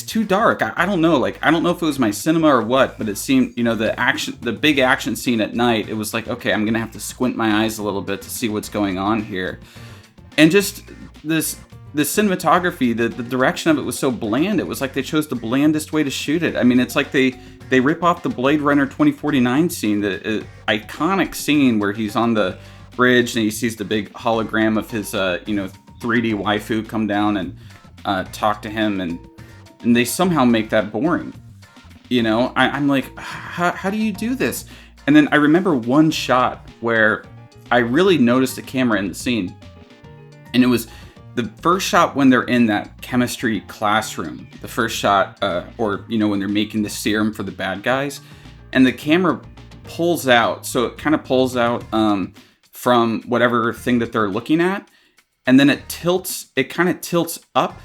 too dark. I don't know. Like, I don't know if it was my cinema or what, but it seemed, the big action scene at night, it was like, okay, I'm going to have to squint my eyes a little bit to see what's going on here. And just the cinematography, the direction of it was so bland. It was like they chose the blandest way to shoot it. I mean, it's like they rip off the Blade Runner 2049 scene, the iconic scene where he's on the bridge and he sees the big hologram of his, 3D waifu come down and talk to him, and they somehow make that boring. I'm like, how do you do this? And then I remember one shot where I really noticed the camera in the scene, and it was the first shot when they're in that chemistry classroom, the first shot, when they're making the serum for the bad guys, and the camera pulls out. So it kind of pulls out from whatever thing that they're looking at, and then it kind of tilts up,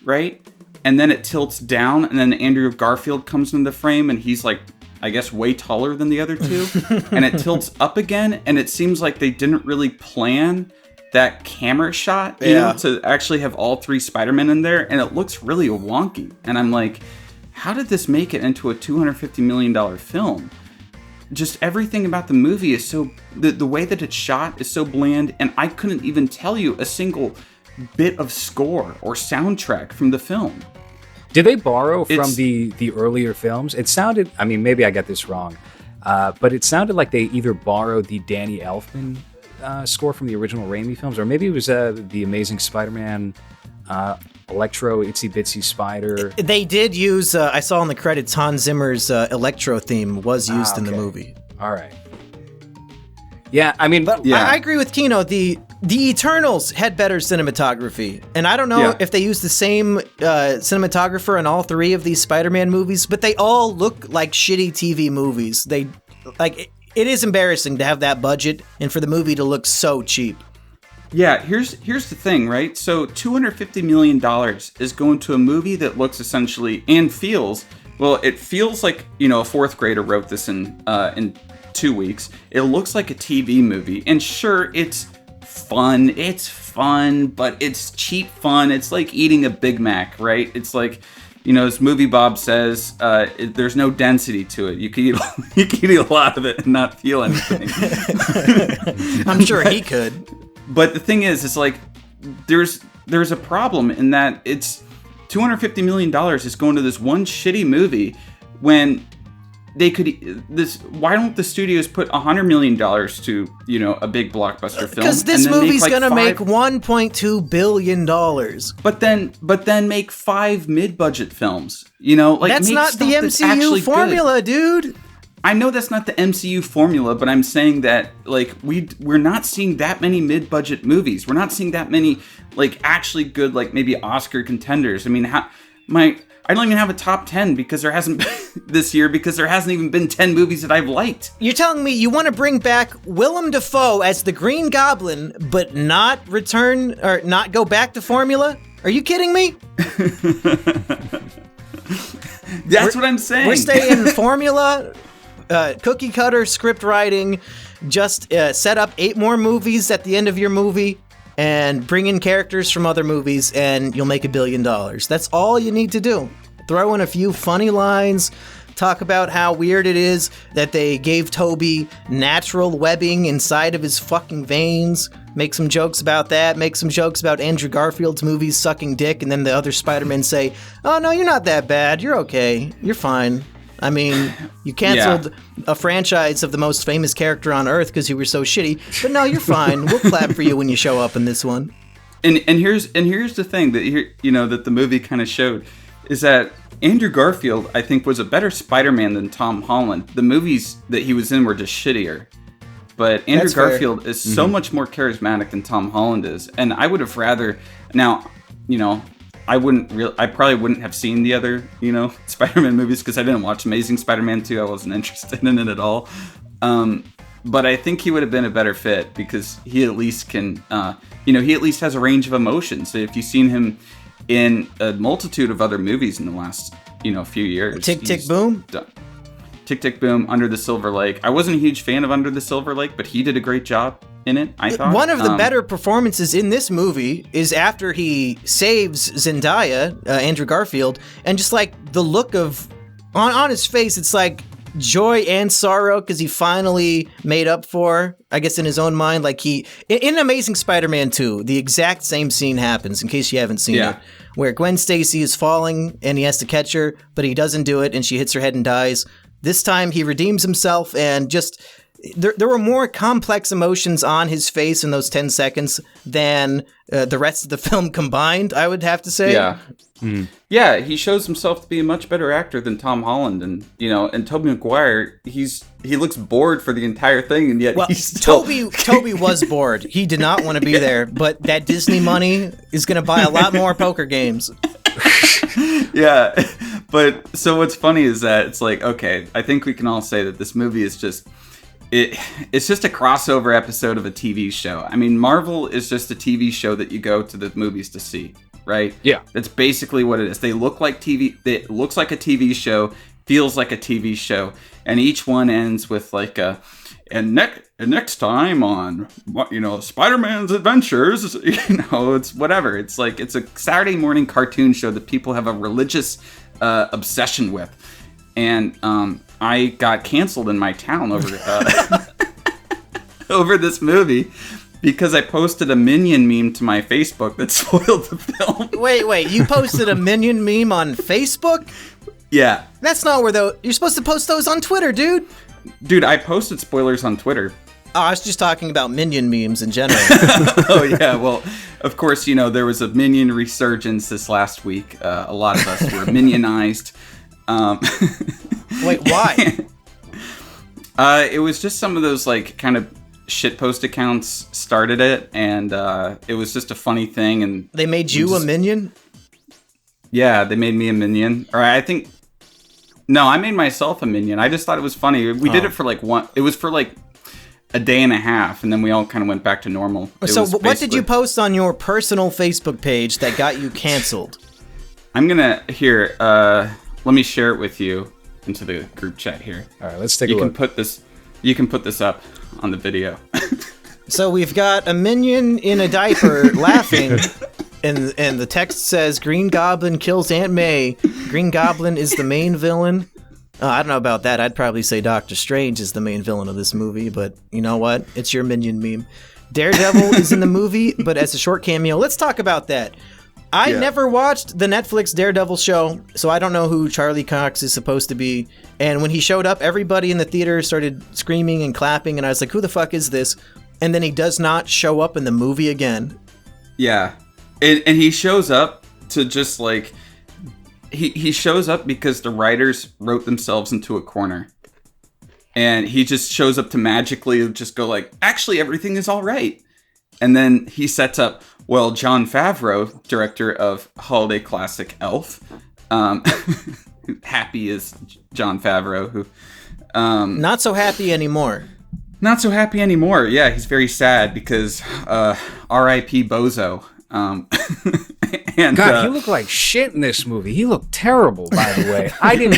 right? And then it tilts down, and then Andrew Garfield comes into the frame, and he's like, I guess, way taller than the other two. And it tilts up again, and it seems like they didn't really plan that camera shot, to actually have all three Spider-Men in there, and it looks really wonky. And I'm like, how did this make it into a $250 million film? just everything about the movie is so, the way that it's shot is so bland, and I couldn't even tell you a single bit of score or soundtrack from the film. Did they borrow from the earlier films? It sounded, I mean, maybe I got this wrong, but it sounded like they either borrowed the Danny Elfman score from the original Raimi films, or maybe it was the Amazing Spider-Man Electro Itsy Bitsy Spider. They did use, I saw in the credits, Hans Zimmer's Electro theme was used in the movie. All right. Yeah, I mean... But I agree with Kino. The Eternals had better cinematography. And I don't know if they used the same cinematographer in all three of these Spider-Man movies, but they all look like shitty TV movies. It is embarrassing to have that budget and for the movie to look so cheap. Yeah, here's the thing, right? So $250 million is going to a movie that looks essentially and feels, well, it feels like, a fourth grader wrote this in 2 weeks. It looks like a TV movie. And sure, it's fun, but it's cheap fun. It's like eating a Big Mac, right? It's like, as Movie Bob says, there's no density to it. You can eat a lot of it and not feel anything. I'm sure he could. But the thing is, it's like there's a problem in that it's $250 million is going to this one shitty movie when they could why don't the studios put $100 million to a big blockbuster film? Because this movie's gonna make $1.2 billion. But then make 5 mid-budget films. That's not the MCU formula, dude. I know that's not the MCU formula, but I'm saying that we're not seeing that many mid-budget movies. We're not seeing that many actually good maybe Oscar contenders. I mean, I don't even have a top 10 because there hasn't been this year because there hasn't even been 10 movies that I've liked. You're telling me you want to bring back Willem Dafoe as the Green Goblin, but not return or not go back to formula? Are you kidding me? That's what I'm saying. We're staying formula. Cookie cutter script writing, just set up 8 more movies at the end of your movie and bring in characters from other movies and you'll make $1 billion. That's all you need to do. Throw in a few funny lines, talk about how weird it is that they gave Toby natural webbing inside of his fucking veins, make some jokes about that, make some jokes about Andrew Garfield's movies sucking dick, and then the other Spider-Men say, oh no, you're not that bad, you're okay, you're fine. I mean, you canceled a franchise of the most famous character on Earth because you were so shitty, but no, you're fine. We'll clap for you when you show up in this one. And here's the thing that that the movie kind of showed is that Andrew Garfield, I think, was a better Spider-Man than Tom Holland. The movies that he was in were just shittier. But Andrew Garfield is so much more charismatic than Tom Holland is, and I would have rather now, I probably wouldn't have seen the other, Spider-Man movies because I didn't watch Amazing Spider-Man 2. I wasn't interested in it at all. But I think he would have been a better fit because he at least can, he at least has a range of emotions. So if you've seen him in a multitude of other movies in the last, few years. Tick, Tick, Boom? Tick, Tick, Boom, Under the Silver Lake. I wasn't a huge fan of Under the Silver Lake, but he did a great job in it, I thought. One of the better performances in this movie is after he saves Zendaya, Andrew Garfield, and just the look of on his face, it's like joy and sorrow because he finally made up for, I guess in his own mind, in Amazing Spider-Man 2, the exact same scene happens, in case you haven't seen it, where Gwen Stacy is falling and he has to catch her, but he doesn't do it and she hits her head and dies. This time he redeems himself and just... There were more complex emotions on his face in those 10 seconds than the rest of the film combined, I would have to say. Yeah. Yeah, he shows himself to be a much better actor than Tom Holland. And, and Tobey Maguire, he looks bored for the entire thing, and yet he's still... Toby was bored. He did not want to be there, but that Disney money is going to buy a lot more poker games. Yeah, but so what's funny is that it's okay, I think we can all say that this movie is just... It's just a crossover episode of a TV show. I mean, Marvel is just a TV show that you go to the movies to see, right? Yeah. That's basically what it is. They look like TV. It looks like a TV show, feels like a TV show, and each one ends with and next time on, Spider-Man's Adventures, it's whatever. It's it's a Saturday morning cartoon show that people have a religious obsession with. And I got canceled in my town over over this movie because I posted a Minion meme to my Facebook that spoiled the film. Wait, you posted a Minion meme on Facebook? Yeah. That's not where you're supposed to post those on Twitter, dude. Dude, I posted spoilers on Twitter. Oh, I was just talking about Minion memes in general. Oh, yeah. Well, of course, there was a Minion resurgence this last week. A lot of us were Minionized. Wait, why? It was just some of those, kind of shitpost accounts started it, and it was just a funny thing. And they made you a Minion? Yeah, they made me a Minion. Or I think... No, I made myself a Minion. I just thought it was funny. We did it for, It was for, a day and a half, and then we all kind of went back to normal. So what did you post on your personal Facebook page that got you canceled? I'm gonna... Here, let me share it with you into the group chat here. All right, let's take a look. You can put this up on the video. So we've got a Minion in a diaper laughing, and the text says, Green Goblin kills Aunt May. Green Goblin is the main villain. I don't know about that. I'd probably say Doctor Strange is the main villain of this movie, but you know what? It's your Minion meme. Daredevil is in the movie, but as a short cameo. Let's talk about that. I never watched the Netflix Daredevil show, so I don't know who Charlie Cox is supposed to be. And when he showed up, everybody in the theater started screaming and clapping, and I was like, who the fuck is this? And then he does not show up in the movie again. Yeah. And he shows up to just he shows up because the writers wrote themselves into a corner. And he just shows up to magically just go actually everything is all right. And then he sets up, Jon Favreau, director of holiday classic Elf, happy is Jon Favreau, who... not so happy anymore. Not so happy anymore. Yeah, he's very sad because R.I.P. Bozo. And, God, he looked like shit in this movie. He looked terrible, by the way. I didn't...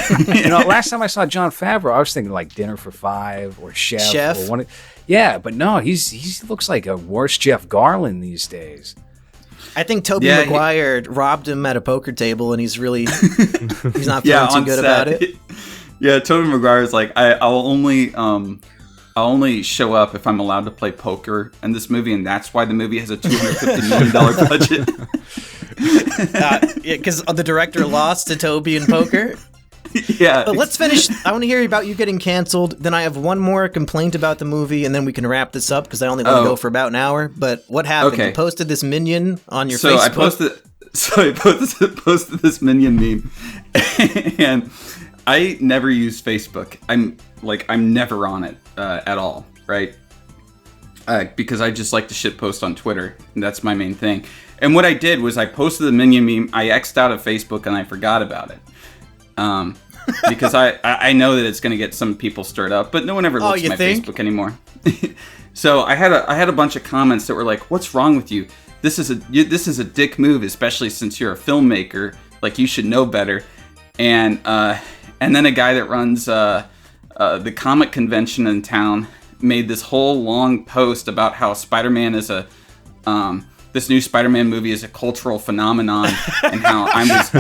last time I saw Jon Favreau, I was thinking Dinner for Five or Chef. Or one. Yeah, but no, he looks like a worse Jeff Garland these days. I think Tobey Maguire robbed him at a poker table, and he's not feeling too good about it. Yeah, Tobey Maguire's I'll only show up if I'm allowed to play poker in this movie, and that's why the movie has a $250 million budget. Because the director lost to Toby in poker. Yeah. But let's finish. I want to hear about you getting canceled. Then I have one more complaint about the movie, and then we can wrap this up because I only want to go for about an hour. But what happened? Okay. You posted this Minion on your Facebook. I posted this Minion meme, and I never use Facebook. I'm never on it at all, right? Because I just like to shitpost on Twitter, and that's my main thing. And what I did was I posted the Minion meme, I X'd out of Facebook, and I forgot about it. Because I know that it's going to get some people stirred up, but no one ever looks at my Facebook anymore. So I had a bunch of comments that were like, "What's wrong with you? This is a dick move, especially since you're a filmmaker. You should know better." And then a guy that runs the comic convention in town made this whole long post about how Spider-Man is this new Spider-Man movie is a cultural phenomenon, and how I was.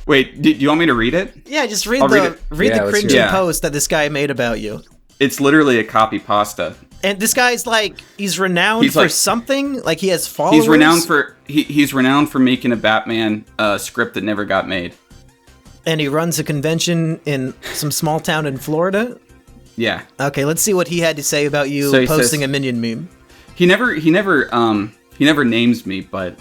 Wait, do you want me to read it? Yeah, just read the cringy post that this guy made about you. It's literally a copy pasta. And this guy's he's renowned for something. He has followers. He's renowned for making a Batman script that never got made. And he runs a convention in some small town in Florida. Yeah. Okay, let's see what he had to say about you posting a Minion meme. He never names me, but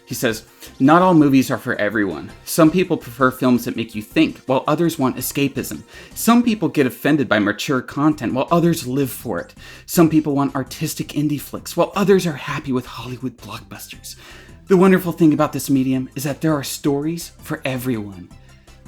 he says, "Not all movies are for everyone. Some people prefer films that make you think, while others want escapism. Some people get offended by mature content, while others live for it. Some people want artistic indie flicks, while others are happy with Hollywood blockbusters. The wonderful thing about this medium is that there are stories for everyone.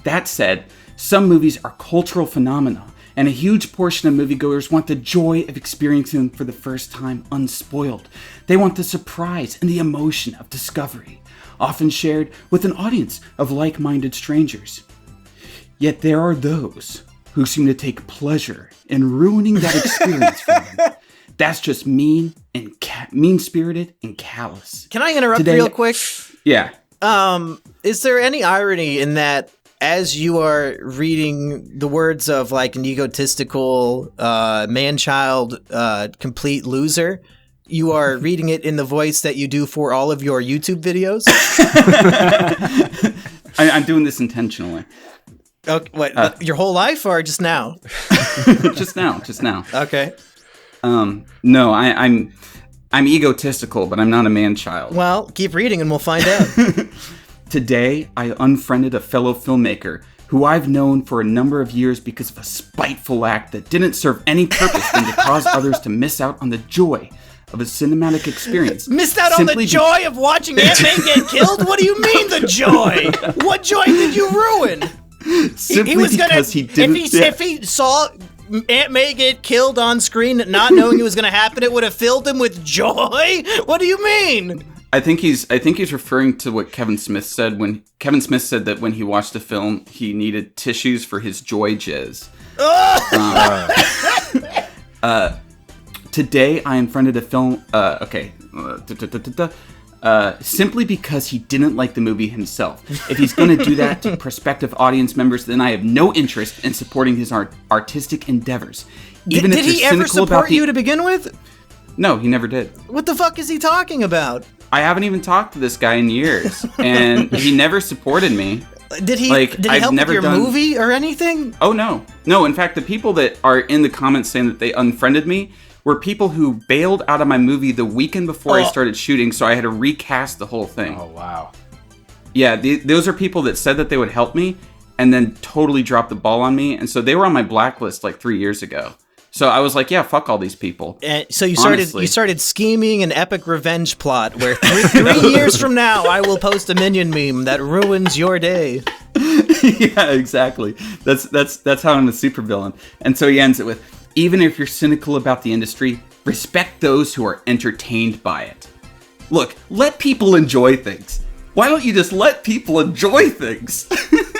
That said, some movies are cultural phenomena, and a huge portion of moviegoers want the joy of experiencing them for the first time unspoiled. They want the surprise and the emotion of discovery, often shared with an audience of like-minded strangers. Yet there are those who seem to take pleasure in ruining that experience for them. That's just mean-spirited and callous." Can I interrupt real quick? Yeah. Is there any irony in that as you are reading the words of like an egotistical man-child complete loser, you are reading it in the voice that you do for all of your YouTube videos? I'm doing this intentionally. Okay, what, your whole life or just now? Just now. Okay. No, I'm egotistical, but I'm not a man-child. Well, keep reading and we'll find out. Today, I unfriended a fellow filmmaker who I've known for a number of years because of a spiteful act that didn't serve any purpose than to cause others to miss out on the joy of a cinematic experience. Missed out on the joy of watching Aunt May get killed? What do you mean the joy? What joy did you ruin? Simply because he didn't... If he saw Aunt May get killed on screen not knowing it was going to happen, it would have filled him with joy? What do you mean? I think he's referring to what Kevin Smith said when Kevin Smith said that when he watched the film, he needed tissues for his joy jizz. Today, I unfriended a film. Simply because he didn't like the movie himself. If he's going to do that to prospective audience members, then I have no interest in supporting his artistic endeavors. Even did he ever support you to begin with? No, he never did. What the fuck is he talking about? I haven't even talked to this guy in years, and he never supported me. Did he help with your movie or anything? Oh, no. In fact, the people that are in the comments saying that they unfriended me were people who bailed out of my movie the weekend before I started shooting, so I had to recast the whole thing. Oh, wow. Yeah, those are people that said that they would help me, and then totally dropped the ball on me, and so they were on my blacklist like 3 years ago. So I was like, yeah, fuck all these people. So you started scheming an epic revenge plot where 3 years from now I will post a Minion meme that ruins your day. Yeah, exactly. That's how I'm a supervillain. And so he ends it with, even if you're cynical about the industry, respect those who are entertained by it. Look, let people enjoy things. Why don't you just let people enjoy things?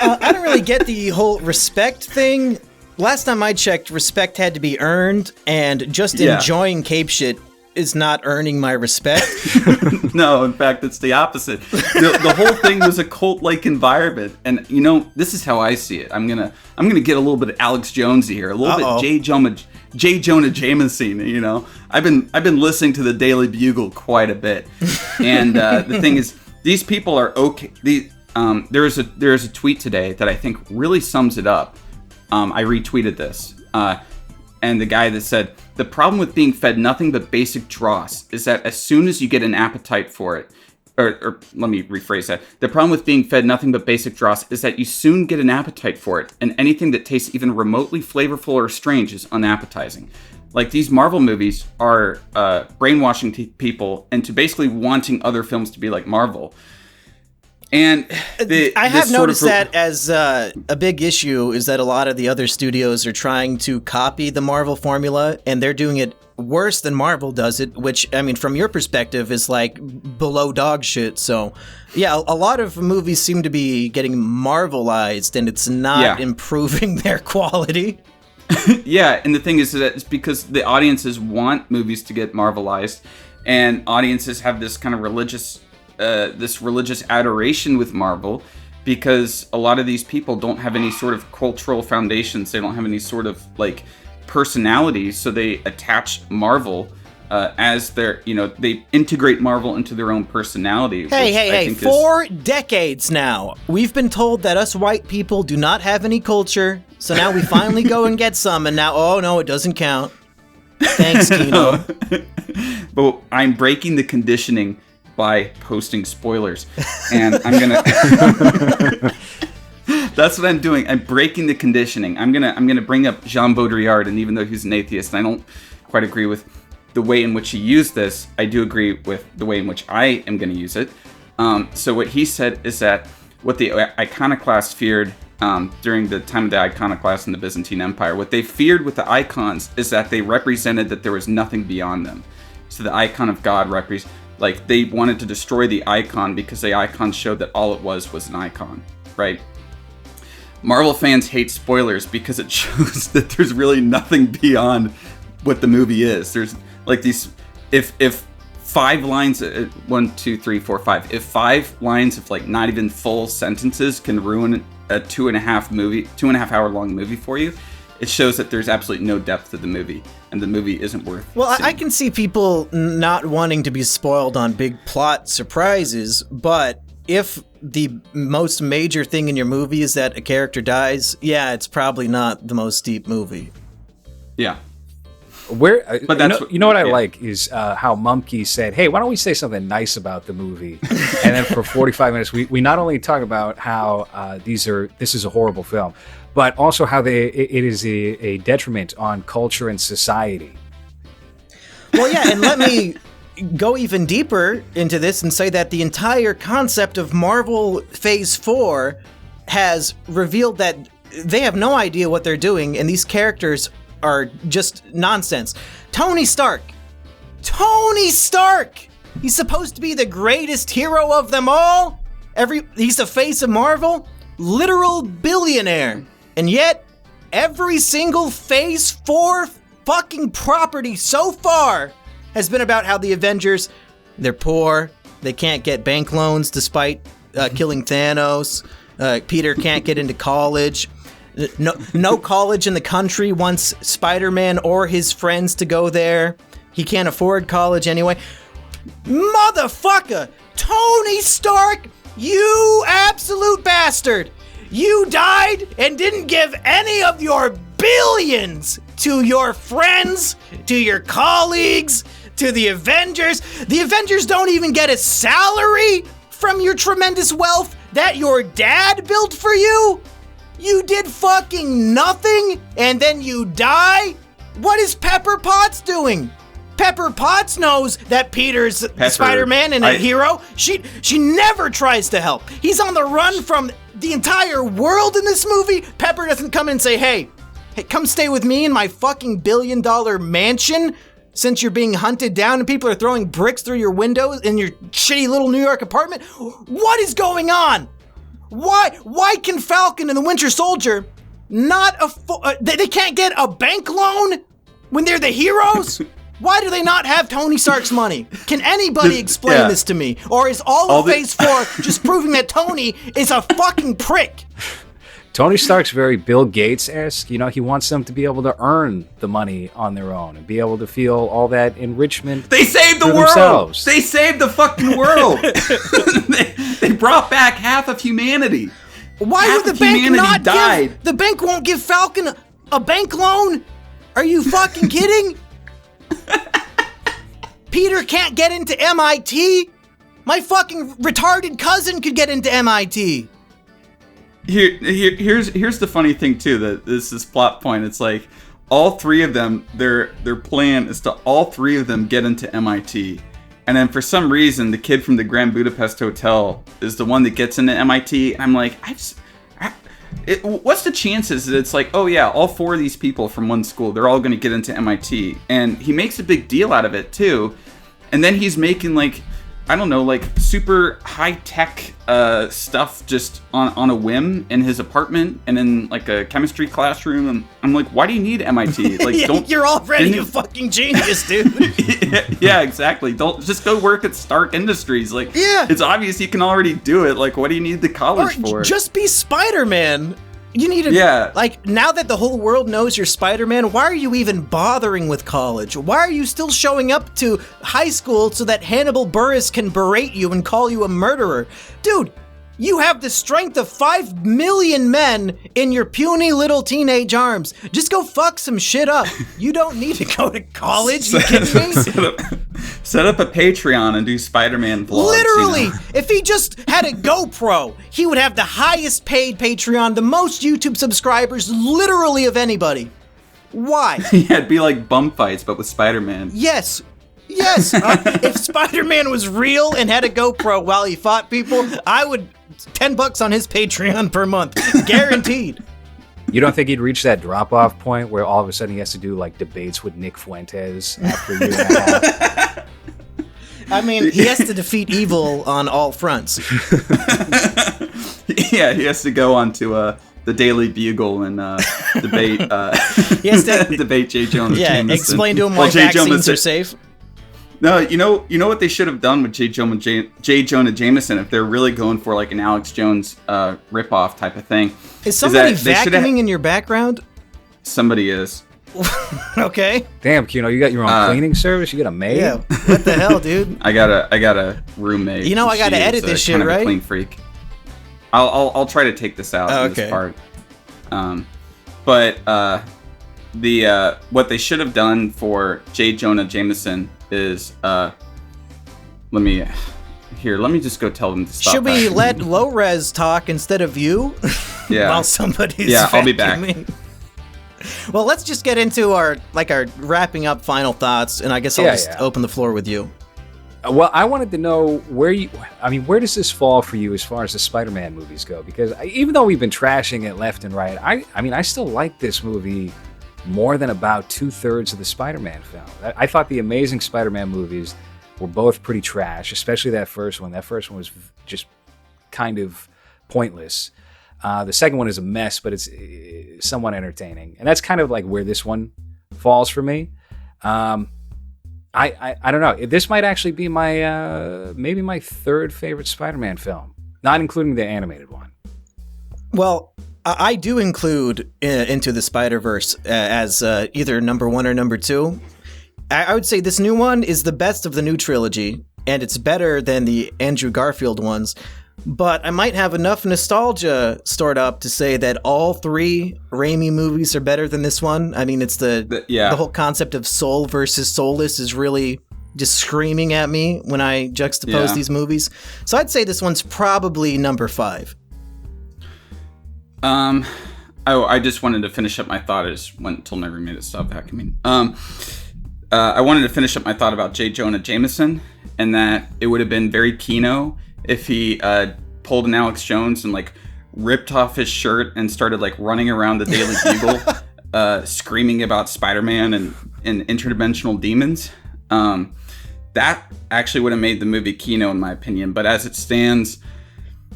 I don't really get the whole respect thing. Last time I checked, respect had to be earned, and just enjoying cape shit is not earning my respect. No, in fact, it's the opposite. The whole thing was a cult-like environment, and you know, this is how I see it. I'm gonna get a little bit of Alex Jonesy here, a little bit J. Jonah Jameson. You know, I've been listening to the Daily Bugle quite a bit, and the thing is, these people are okay. There is a tweet today that I think really sums it up. I retweeted this, and the guy that said, the problem with being fed nothing but basic dross is that as soon as you get an appetite for it, or let me rephrase that, the problem with being fed nothing but basic dross is that you soon get an appetite for it, and anything that tastes even remotely flavorful or strange is unappetizing. Like, these Marvel movies are brainwashing people into basically wanting other films to be like Marvel. And I have noticed that as a big issue is that a lot of the other studios are trying to copy the Marvel formula, and they're doing it worse than Marvel does it, which, I mean, from your perspective is like below dog shit. So yeah, a lot of movies seem to be getting Marvelized, and it's not improving their quality. Yeah, and the thing is that it's because the audiences want movies to get Marvelized, and audiences have this kind of religious adoration with Marvel, because a lot of these people don't have any sort of cultural foundations. They don't have any sort of like personality, so they attach Marvel as their, they integrate Marvel into their own personality. Hey, 4 decades now, we've been told that us white people do not have any culture, so now we finally go and get some, and now, oh no, it doesn't count. Thanks, Kino. But I'm breaking the conditioning by posting spoilers, and I'm gonna that's what I'm doing. I'm breaking the conditioning. I'm gonna bring up Jean Baudrillard, and even though he's an atheist, I don't quite agree with the way in which he used this. I do agree with the way in which I am going to use it. So what he said is that what the iconoclasts feared during the time of the iconoclasts in the Byzantine Empire, what they feared with the icons is that they represented that there was nothing beyond them. So the icon of God like they wanted to destroy the icon because the icon showed that all it was an icon, right? Marvel fans hate spoilers because it shows that there's really nothing beyond what the movie is. There's like these, if 5 lines, 1, 2, 3, 4, 5, if 5 lines of like not even full sentences can ruin a 2.5 hour long movie for you, it shows that there's absolutely no depth to the movie, and the movie isn't worth Well, seeing. I can see people not wanting to be spoiled on big plot surprises, but if the most major thing in your movie is that a character dies, yeah, it's probably not the most deep movie. Yeah. But you know what I like is how Mumkey said, "Hey, why don't we say something nice about the movie?" And then for 45 minutes, we not only talk about how this is a horrible film, but also how it is a detriment on culture and society. Well, yeah, and let me go even deeper into this and say that the entire concept of Marvel Phase 4 has revealed that they have no idea what they're doing, and these characters are just nonsense. Tony Stark! He's supposed to be the greatest hero of them all! He's the face of Marvel, literal billionaire. And yet, every single Phase 4 fucking property so far has been about how the Avengers, they're poor, they can't get bank loans despite killing Thanos, Peter can't get into college, no college in the country wants Spider-Man or his friends to go there, he can't afford college anyway. Motherfucker! Tony Stark, you absolute bastard! You died and didn't give any of your billions to your friends, to your colleagues, to the Avengers. The Avengers don't even get a salary from your tremendous wealth that your dad built for you. You did fucking nothing and then you die? What is Pepper Potts doing? Pepper Potts knows that Peter's Spider-Man and a hero. She never tries to help. He's on the run from the entire world in this movie. Pepper doesn't come and say, hey, come stay with me in my fucking $1 billion mansion since you're being hunted down and people are throwing bricks through your windows in your shitty little New York apartment. What is going on? Why can Falcon and the Winter Soldier they can't get a bank loan when they're the heroes? Why do they not have Tony Stark's money? Can anybody explain this to me? Or is all of Phase 4 just proving that Tony is a fucking prick? Tony Stark's very Bill Gates-esque. You know, he wants them to be able to earn the money on their own and be able to feel all that enrichment. They saved the world! Themselves. They saved the fucking world! they brought back half of humanity. Why would the bank not give... The bank won't give Falcon a bank loan? Are you fucking kidding? Peter can't get into MIT? My fucking retarded cousin could get into MIT. Here's the funny thing too, that this is plot point. It's like all three of them, their plan is to all three of them get into MIT. And then for some reason, the kid from the Grand Budapest Hotel is the one that gets into MIT. And I'm like, what's the chances that it's like, oh yeah, all four of these people from one school, they're all going to get into MIT. And he makes a big deal out of it too. And then he's making like, I don't know, like super high-tech stuff just on a whim in his apartment and in like a chemistry classroom. And I'm like, why do you need MIT? Like, yeah, you're already a fucking genius, dude. Yeah, exactly. Don't just go work at Stark Industries. Like, yeah, it's obvious you can already do it. Like, what do you need the college for? Just be Spider-Man. You need to, like, now that the whole world knows you're Spider-Man, why are you even bothering with college? Why are you still showing up to high school so that Hannibal Buress can berate you and call you a murderer? Dude, you have the strength of 5 million men in your puny little teenage arms. Just go fuck some shit up. You don't need to go to college, you kidding me? Set up a Patreon and do Spider-Man vlogs. Literally, you know? If he just had a GoPro, he would have the highest paid Patreon, the most YouTube subscribers, literally of anybody. Why? Yeah, it'd be like bum fights, but with Spider-Man. Yes. If Spider-Man was real and had a GoPro while he fought people, I would $10 on his Patreon per month, guaranteed. You don't think he'd reach that drop-off point where all of a sudden he has to do like debates with Nick Fuentes after a year and a half? I mean, he has to defeat evil on all fronts. Yeah, he has to go on to the Daily Bugle and debate. He has to debate J. Jonah Jameson. Explain to him why J. vaccines are safe. No, you know what they should have done with J. Jonah Jameson if they're really going for like an Alex Jones ripoff type of thing. Is somebody vacuuming in your background? Somebody is. Okay. Damn, Kino, you got your own cleaning service? You got a maid? Yeah. What the hell, dude? I got a roommate. You know I got to edit this shit, right? A clean freak. I'll try to take this out in this part. But what they should have done for J. Jonah Jameson is let me just go tell them to stop. Should we let LOWRES talk instead of you? Yeah. While somebody's I'll be back. Well, let's just get into our wrapping up final thoughts, and I guess I'll just open the floor with you. Well, I wanted to know where does this fall for you as far as the Spider-Man movies go? Because even though we've been trashing it left and right, I still like this movie more than about 2/3 of the Spider-Man film. I thought the Amazing Spider-Man movies were both pretty trash, especially that first one. That first one was just kind of pointless. The second one is a mess, but it's somewhat entertaining. And that's kind of like where this one falls for me. I don't know. This might actually be my maybe my third favorite Spider-Man film, not including the animated one. Well, I do include Into the Spider-Verse as either number 1 or number 2. I would say this new one is the best of the new trilogy, and it's better than the Andrew Garfield ones. But I might have enough nostalgia stored up to say that all 3 Raimi movies are better than this one. I mean, it's the whole concept of soul versus soulless is really just screaming at me when I juxtapose these movies. So I'd say this one's probably number 5. I just wanted to finish up my thought. I just went until my roommate stopped vacuuming. I wanted to finish up my thought about J. Jonah Jameson, and that it would have been very Kino if he pulled an Alex Jones and like ripped off his shirt and started like running around the Daily Bugle, screaming about Spider-Man and interdimensional demons. That actually would have made the movie Kino, in my opinion. But as it stands,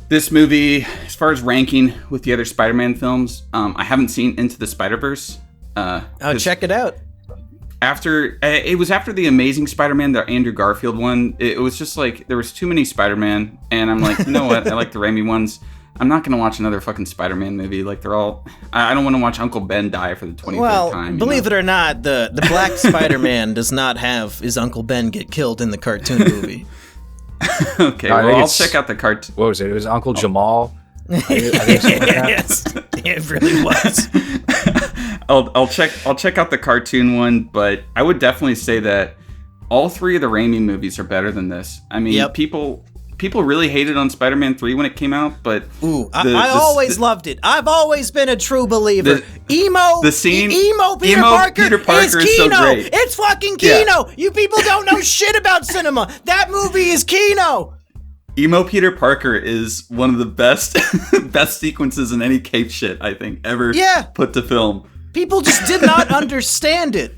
this movie, as far as ranking with the other Spider-Man films, I haven't seen Into the Spider-Verse. Check it out. After the Amazing Spider-Man, the Andrew Garfield one, it was just like there was too many Spider-Man, and I'm like, you know what? I like the Raimi ones. I'm not gonna watch another fucking Spider-Man movie. Like they're all. I don't want to watch Uncle Ben die for the 23rd time. Believe it or not, the Black Spider-Man does not have his Uncle Ben get killed in the cartoon movie. Okay, I'll check out the cartoon. What was it? It was Uncle Jamal. Yes, it really was. I'll check out the cartoon one, but I would definitely say that all 3 of the Raimi movies are better than this. I mean, people really hated on Spider-Man 3 when it came out, but I always loved it. I've always been a true believer. Emo Peter Parker is Kino. So great. It's fucking Kino. Yeah. You people don't know shit about cinema. That movie is Kino. Emo Peter Parker is one of the best sequences in any cape shit I think ever put to film. People just did not understand it.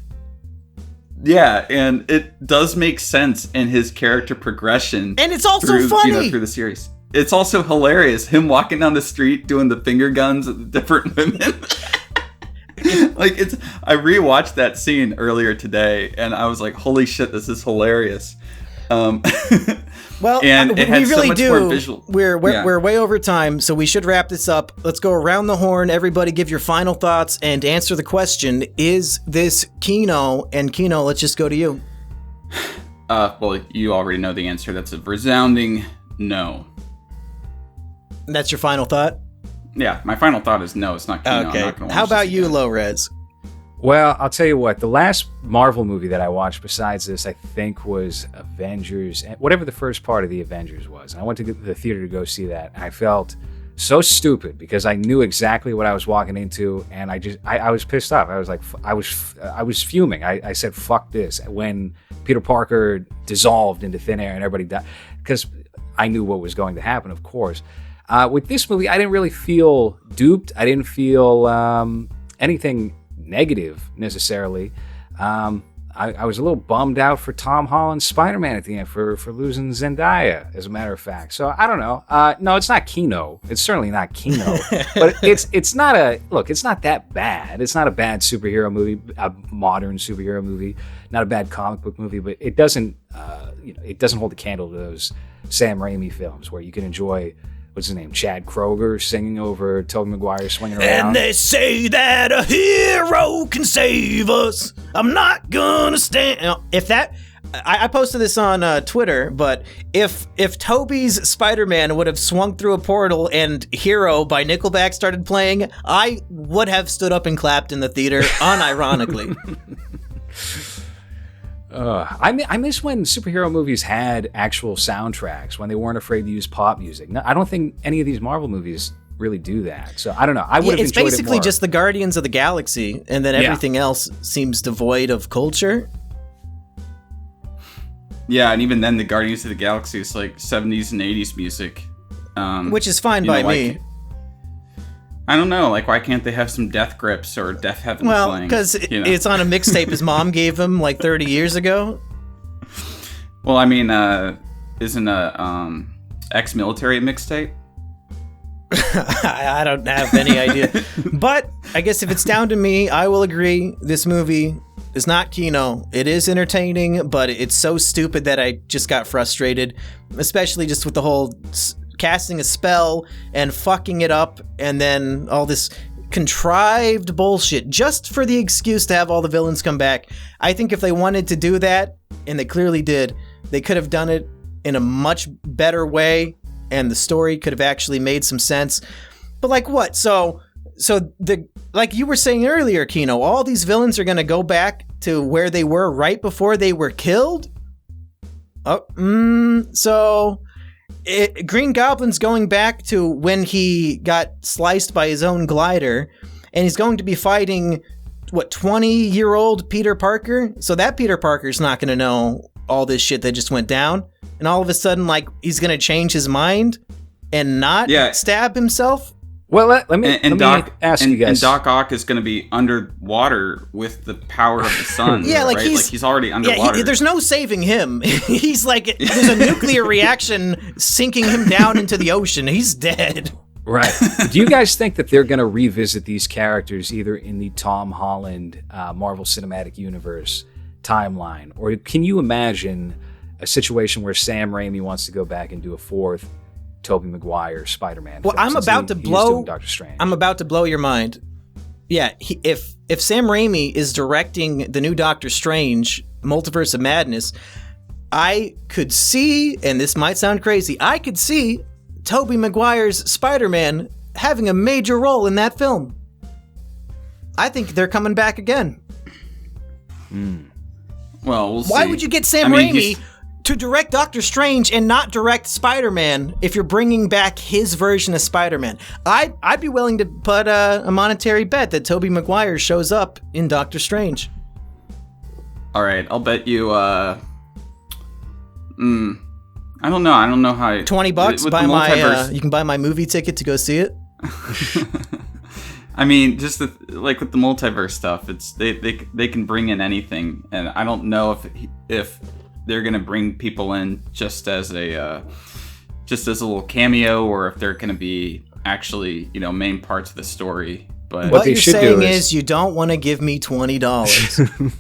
Yeah, and it does make sense in his character progression. And it's also funny. Through the series. It's also hilarious. Him walking down the street doing the finger guns at the different women. I rewatched that scene earlier today, and I was like, holy shit, this is hilarious. Well, and it had really so much more visual. We're way over time, so we should wrap this up. Let's go around the horn. Everybody give your final thoughts and answer the question, is this Kino? And Kino, let's just go to you. Well, you already know the answer. That's a resounding no. That's your final thought? Yeah, my final thought is no, it's not Kino. Okay. I'm not gonna watch How about you, again. LOWRES? Well, I'll tell you what. The last Marvel movie that I watched besides this, I think, was Avengers, whatever the first part of the Avengers was. And I went to the theater to go see that. I felt so stupid because I knew exactly what I was walking into, and I was pissed off. I was like, I was fuming. I said, "Fuck this!" when Peter Parker dissolved into thin air and everybody died, because I knew what was going to happen. Of course, with this movie, I didn't really feel duped. I didn't feel anything negative necessarily. I was a little bummed out for Tom Holland's Spider-Man at the end for losing Zendaya, as a matter of fact. So I don't know. No, it's not Kino. It's certainly not Kino. But it's not that bad. It's not a bad superhero movie, a modern superhero movie, not a bad comic book movie. But it doesn't it doesn't hold a candle to those Sam Raimi films where you can enjoy, what's his name, Chad Kroeger singing over Tobey Maguire swinging around. And they say that a hero can save us. I'm not gonna stand. If that, I posted this on Twitter, but if Tobey's Spider-Man would have swung through a portal and Hero by Nickelback started playing, I would have stood up and clapped in the theater, unironically. I miss when superhero movies had actual soundtracks, when they weren't afraid to use pop music. No, I don't think any of these Marvel movies really do that. So I don't know. I would have enjoyed it more. It's basically just the Guardians of the Galaxy, and then everything else seems devoid of culture. Yeah, and even then, the Guardians of the Galaxy is like 70s and 80s music. Which is fine by me. I don't know, like, why can't they have some Death Grips or Death Heaven playing? Well, because it's on a mixtape his mom gave him like 30 years ago. Well, I mean, isn't a ex-military mixtape? I don't have any idea. But I guess if it's down to me, I will agree. This movie is not Kino. It is entertaining, but it's so stupid that I just got frustrated, especially just with the whole casting a spell and fucking it up, and then all this contrived bullshit just for the excuse to have all the villains come back. I think if they wanted to do that, and they clearly did, they could have done it in a much better way, and the story could have actually made some sense. But like what? So the, like you were saying earlier, Kino, all these villains are going to go back to where they were right before they were killed? Green Goblin's going back to when he got sliced by his own glider, and he's going to be fighting, 20-year-old Peter Parker? So that Peter Parker's not going to know all this shit that just went down, and all of a sudden, like, he's going to change his mind and not stab himself? Well, let me ask you guys. And Doc Ock is going to be underwater with the power of the sun. Yeah, like, right? He's already underwater. Yeah, there's no saving him. He's like, there's a nuclear reaction sinking him down into the ocean. He's dead. Right. Do you guys think that they're going to revisit these characters either in the Tom Holland Marvel Cinematic Universe timeline, or can you imagine a situation where Sam Raimi wants to go back and do a fourth Tobey Maguire Spider-Man film? I'm about to blow Doctor Strange. I'm about to blow your mind. Yeah, if Sam Raimi is directing the new Doctor Strange, Multiverse of Madness, I could see, and this might sound crazy, I could see Tobey Maguire's Spider-Man having a major role in that film. I think they're coming back again. Well, we'll see. Why would you get Sam Raimi to direct Doctor Strange and not direct Spider-Man if you're bringing back his version of Spider-Man? I'd be willing to put a monetary bet that Tobey Maguire shows up in Doctor Strange. All right, I'll bet you. I don't know. I don't know how. $20 buy my. You can buy my movie ticket to go see it. I mean, just with the multiverse stuff, it's they can bring in anything, and I don't know if they're gonna bring people in just as a little cameo, or if they're gonna be actually main parts of the story. But what you're saying is you don't want to give me $20.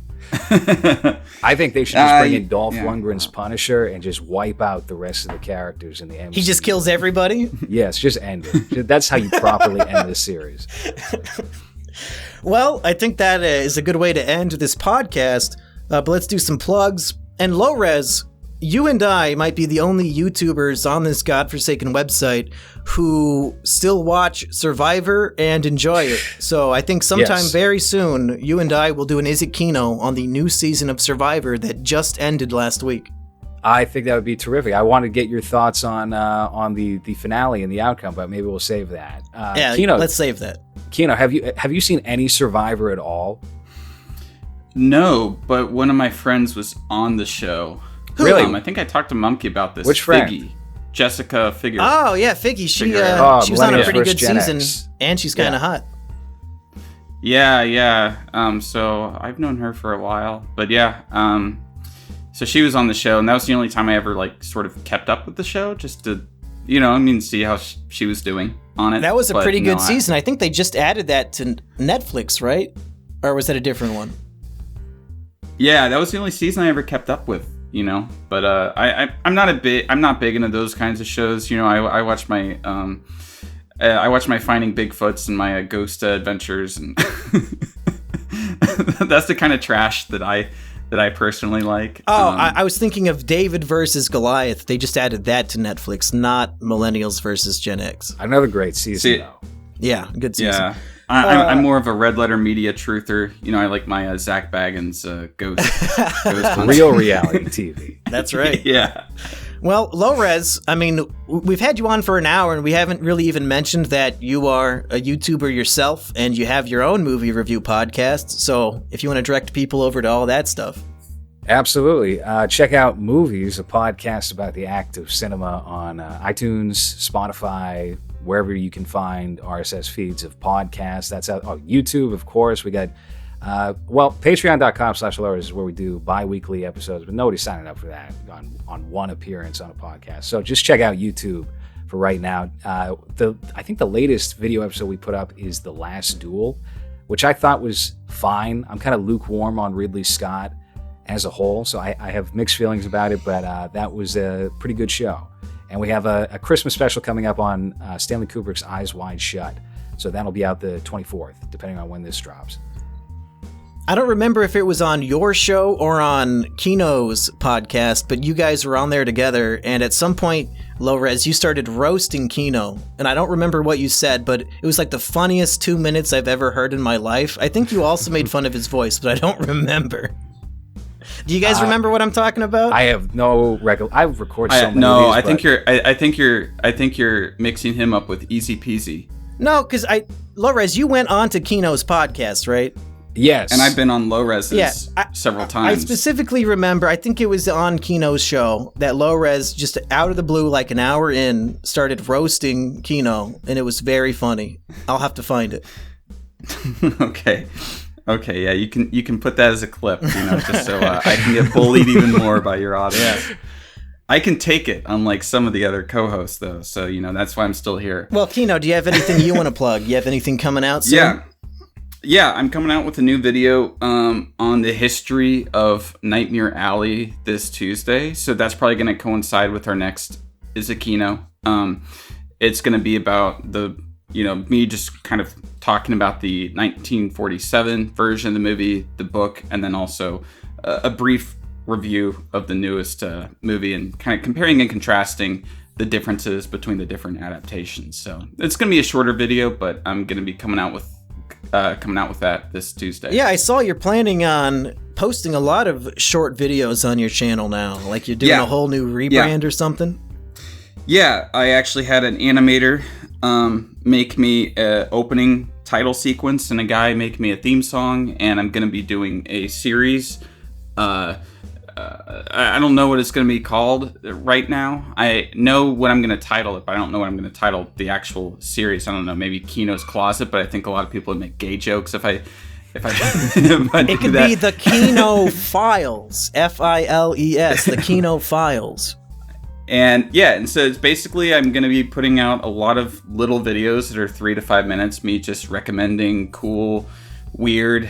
I think they should just bring in Dolph Lundgren's Punisher and just wipe out the rest of the characters in the MCU. He just kills everybody? Yes, just end it. That's how you properly end this series. Well, I think that is a good way to end this podcast. But let's do some plugs. And LOWRES, you and I might be the only YouTubers on this godforsaken website who still watch Survivor and enjoy it. So I think sometime very soon, you and I will do an Is It Kino on the new season of Survivor that just ended last week. I think that would be terrific. I want to get your thoughts on the finale and the outcome, but maybe we'll save that. Kino, let's save that. Kino, have you seen any Survivor at all? No, but one of my friends was on the show. Really? I think I talked to Mumkey about this. Which friend? Figgy. Jessica Figure. Oh, yeah, Figgy. She was on a pretty good season, and she's kind of hot. Yeah. So I've known her for a while, but yeah. So she was on the show, and that was the only time I ever like sort of kept up with the show, just to, see how she was doing on it. That was a pretty good season. I think they just added that to Netflix, right? Or was that a different one? Yeah, that was the only season I ever kept up with. But I'm not big into those kinds of shows. I watch my Finding Bigfoots and my Ghost Adventures, and that's the kind of trash that I personally like. I was thinking of David versus Goliath. They just added that to Netflix, not Millennials versus Gen X. Another great season, though. Yeah, good season. Yeah. I'm more of a red letter media truther. I like my Zach Baggins Ghost real reality TV. That's right. Yeah. Well, LOWRES, I mean, we've had you on for an hour, and we haven't really even mentioned that you are a YouTuber yourself, and you have your own movie review podcast. So if you want to direct people over to all that stuff. Absolutely. Check out Movies, a podcast about the act of cinema on iTunes, Spotify, wherever you can find RSS feeds of podcasts. That's out on YouTube, of course. We got, patreon.com/LOWRES is where we do bi-weekly episodes, but nobody's signing up for that on one appearance on a podcast. So just check out YouTube for right now. I think the latest video episode we put up is The Last Duel, which I thought was fine. I'm kind of lukewarm on Ridley Scott as a whole, so I have mixed feelings about it, but that was a pretty good show. And we have a Christmas special coming up on Stanley Kubrick's Eyes Wide Shut. So that'll be out the 24th, depending on when this drops. I don't remember if it was on your show or on Kino's podcast, but you guys were on there together. And at some point, LOWRES, you started roasting Kino. And I don't remember what you said, but it was like the funniest 2 minutes I've ever heard in my life. I think you also made fun of his voice, but I don't remember. Do you guys remember what I'm talking about? I have no record. I've recorded so many. No, of these, I think you're mixing him up with Easy Peasy. No, because LOWRES, you went on to Kino's podcast, right? Yes. And I've been on LOWRES several times. I specifically remember, I think it was on Kino's show, that LOWRES, just out of the blue, like an hour in, started roasting Kino, and it was very funny. I'll have to find it. Okay, yeah, you can put that as a clip, just so I can get bullied even more by your audience. Yeah. I can take it, unlike some of the other co-hosts, though, so, that's why I'm still here. Well, Kino, do you have anything you want to plug? You have anything coming out soon? Yeah, I'm coming out with a new video on the history of Nightmare Alley this Tuesday, so that's probably going to coincide with our next Is a Kino. It's going to be about me just kind of talking about the 1947 version of the movie, the book, and then also a brief review of the newest movie and kind of comparing and contrasting the differences between the different adaptations. So it's going to be a shorter video, but I'm going to be coming out with that this Tuesday. Yeah, I saw you're planning on posting a lot of short videos on your channel now. Like you're doing a whole new rebrand or something? Yeah, I actually had an animator make me an opening title sequence and a guy make me a theme song, and I'm going to be doing a series. I don't know what it's going to be called right now. I know what I'm going to title it, but I don't know what I'm going to title the actual series. I don't know, maybe Kino's Closet, but I think a lot of people would make gay jokes if I it could be the Kino Files, Files, the Kino Files. And so it's basically I'm going to be putting out a lot of little videos that are 3 to 5 minutes, me just recommending cool, weird,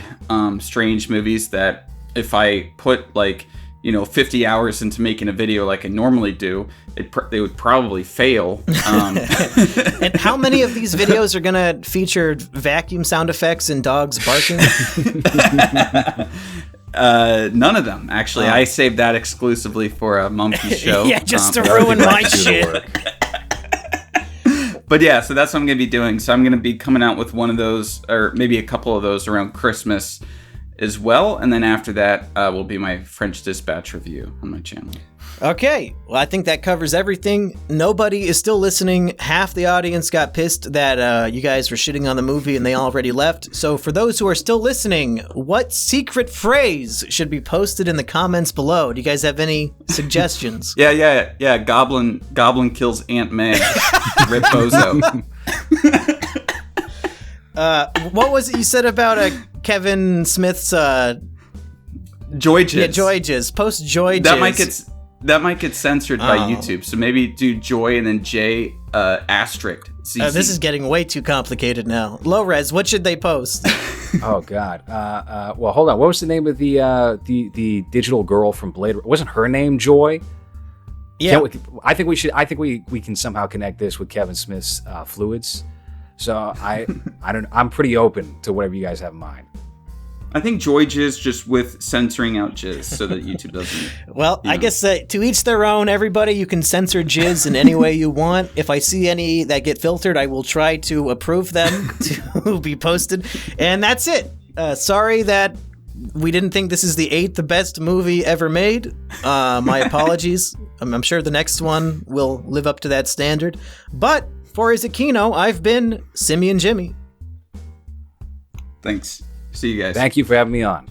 strange movies that if I put 50 hours into making a video like I normally do, they would probably fail. And how many of these videos are going to feature vacuum sound effects and dogs barking? None of them, actually. I saved that exclusively for a monkey show. Yeah, just to ruin my shit. But yeah, so that's what I'm going to be doing. So I'm going to be coming out with one of those, or maybe a couple of those around Christmas as well. And then after that will be my French Dispatch review on my channel. Okay, well, I think that covers everything. Nobody is still listening. Half the audience got pissed that you guys were shitting on the movie and they already left. So for those who are still listening, what secret phrase should be posted in the comments below? Do you guys have any suggestions? Yeah. Goblin kills Aunt May. Rip Bozo. What was it you said about Kevin Smith's Joy Jizz. Yeah, Joy Jizz. Post Joy Jizz. That might get censored by YouTube. So maybe do Joy and then J asterisk. This is getting way too complicated now. LOWRES, what should they post? Oh God. Well, hold on. What was the name of the digital girl from Blade? Wasn't her name Joy? Yeah. I think we should. I think we can somehow connect this with Kevin Smith's fluids. So I'm pretty open to whatever you guys have in mind. I think Joy Jizz just with censoring out jizz so that YouTube doesn't. Well, I guess to each their own, everybody. You can censor jizz in any way you want. If I see any that get filtered, I will try to approve them to be posted. And that's it. Sorry that we didn't think this is the 8th best movie ever made. My apologies. I'm sure the next one will live up to that standard. But for Is It Kino, I've been Simian Jimmy. Thanks. See you guys. Thank you for having me on.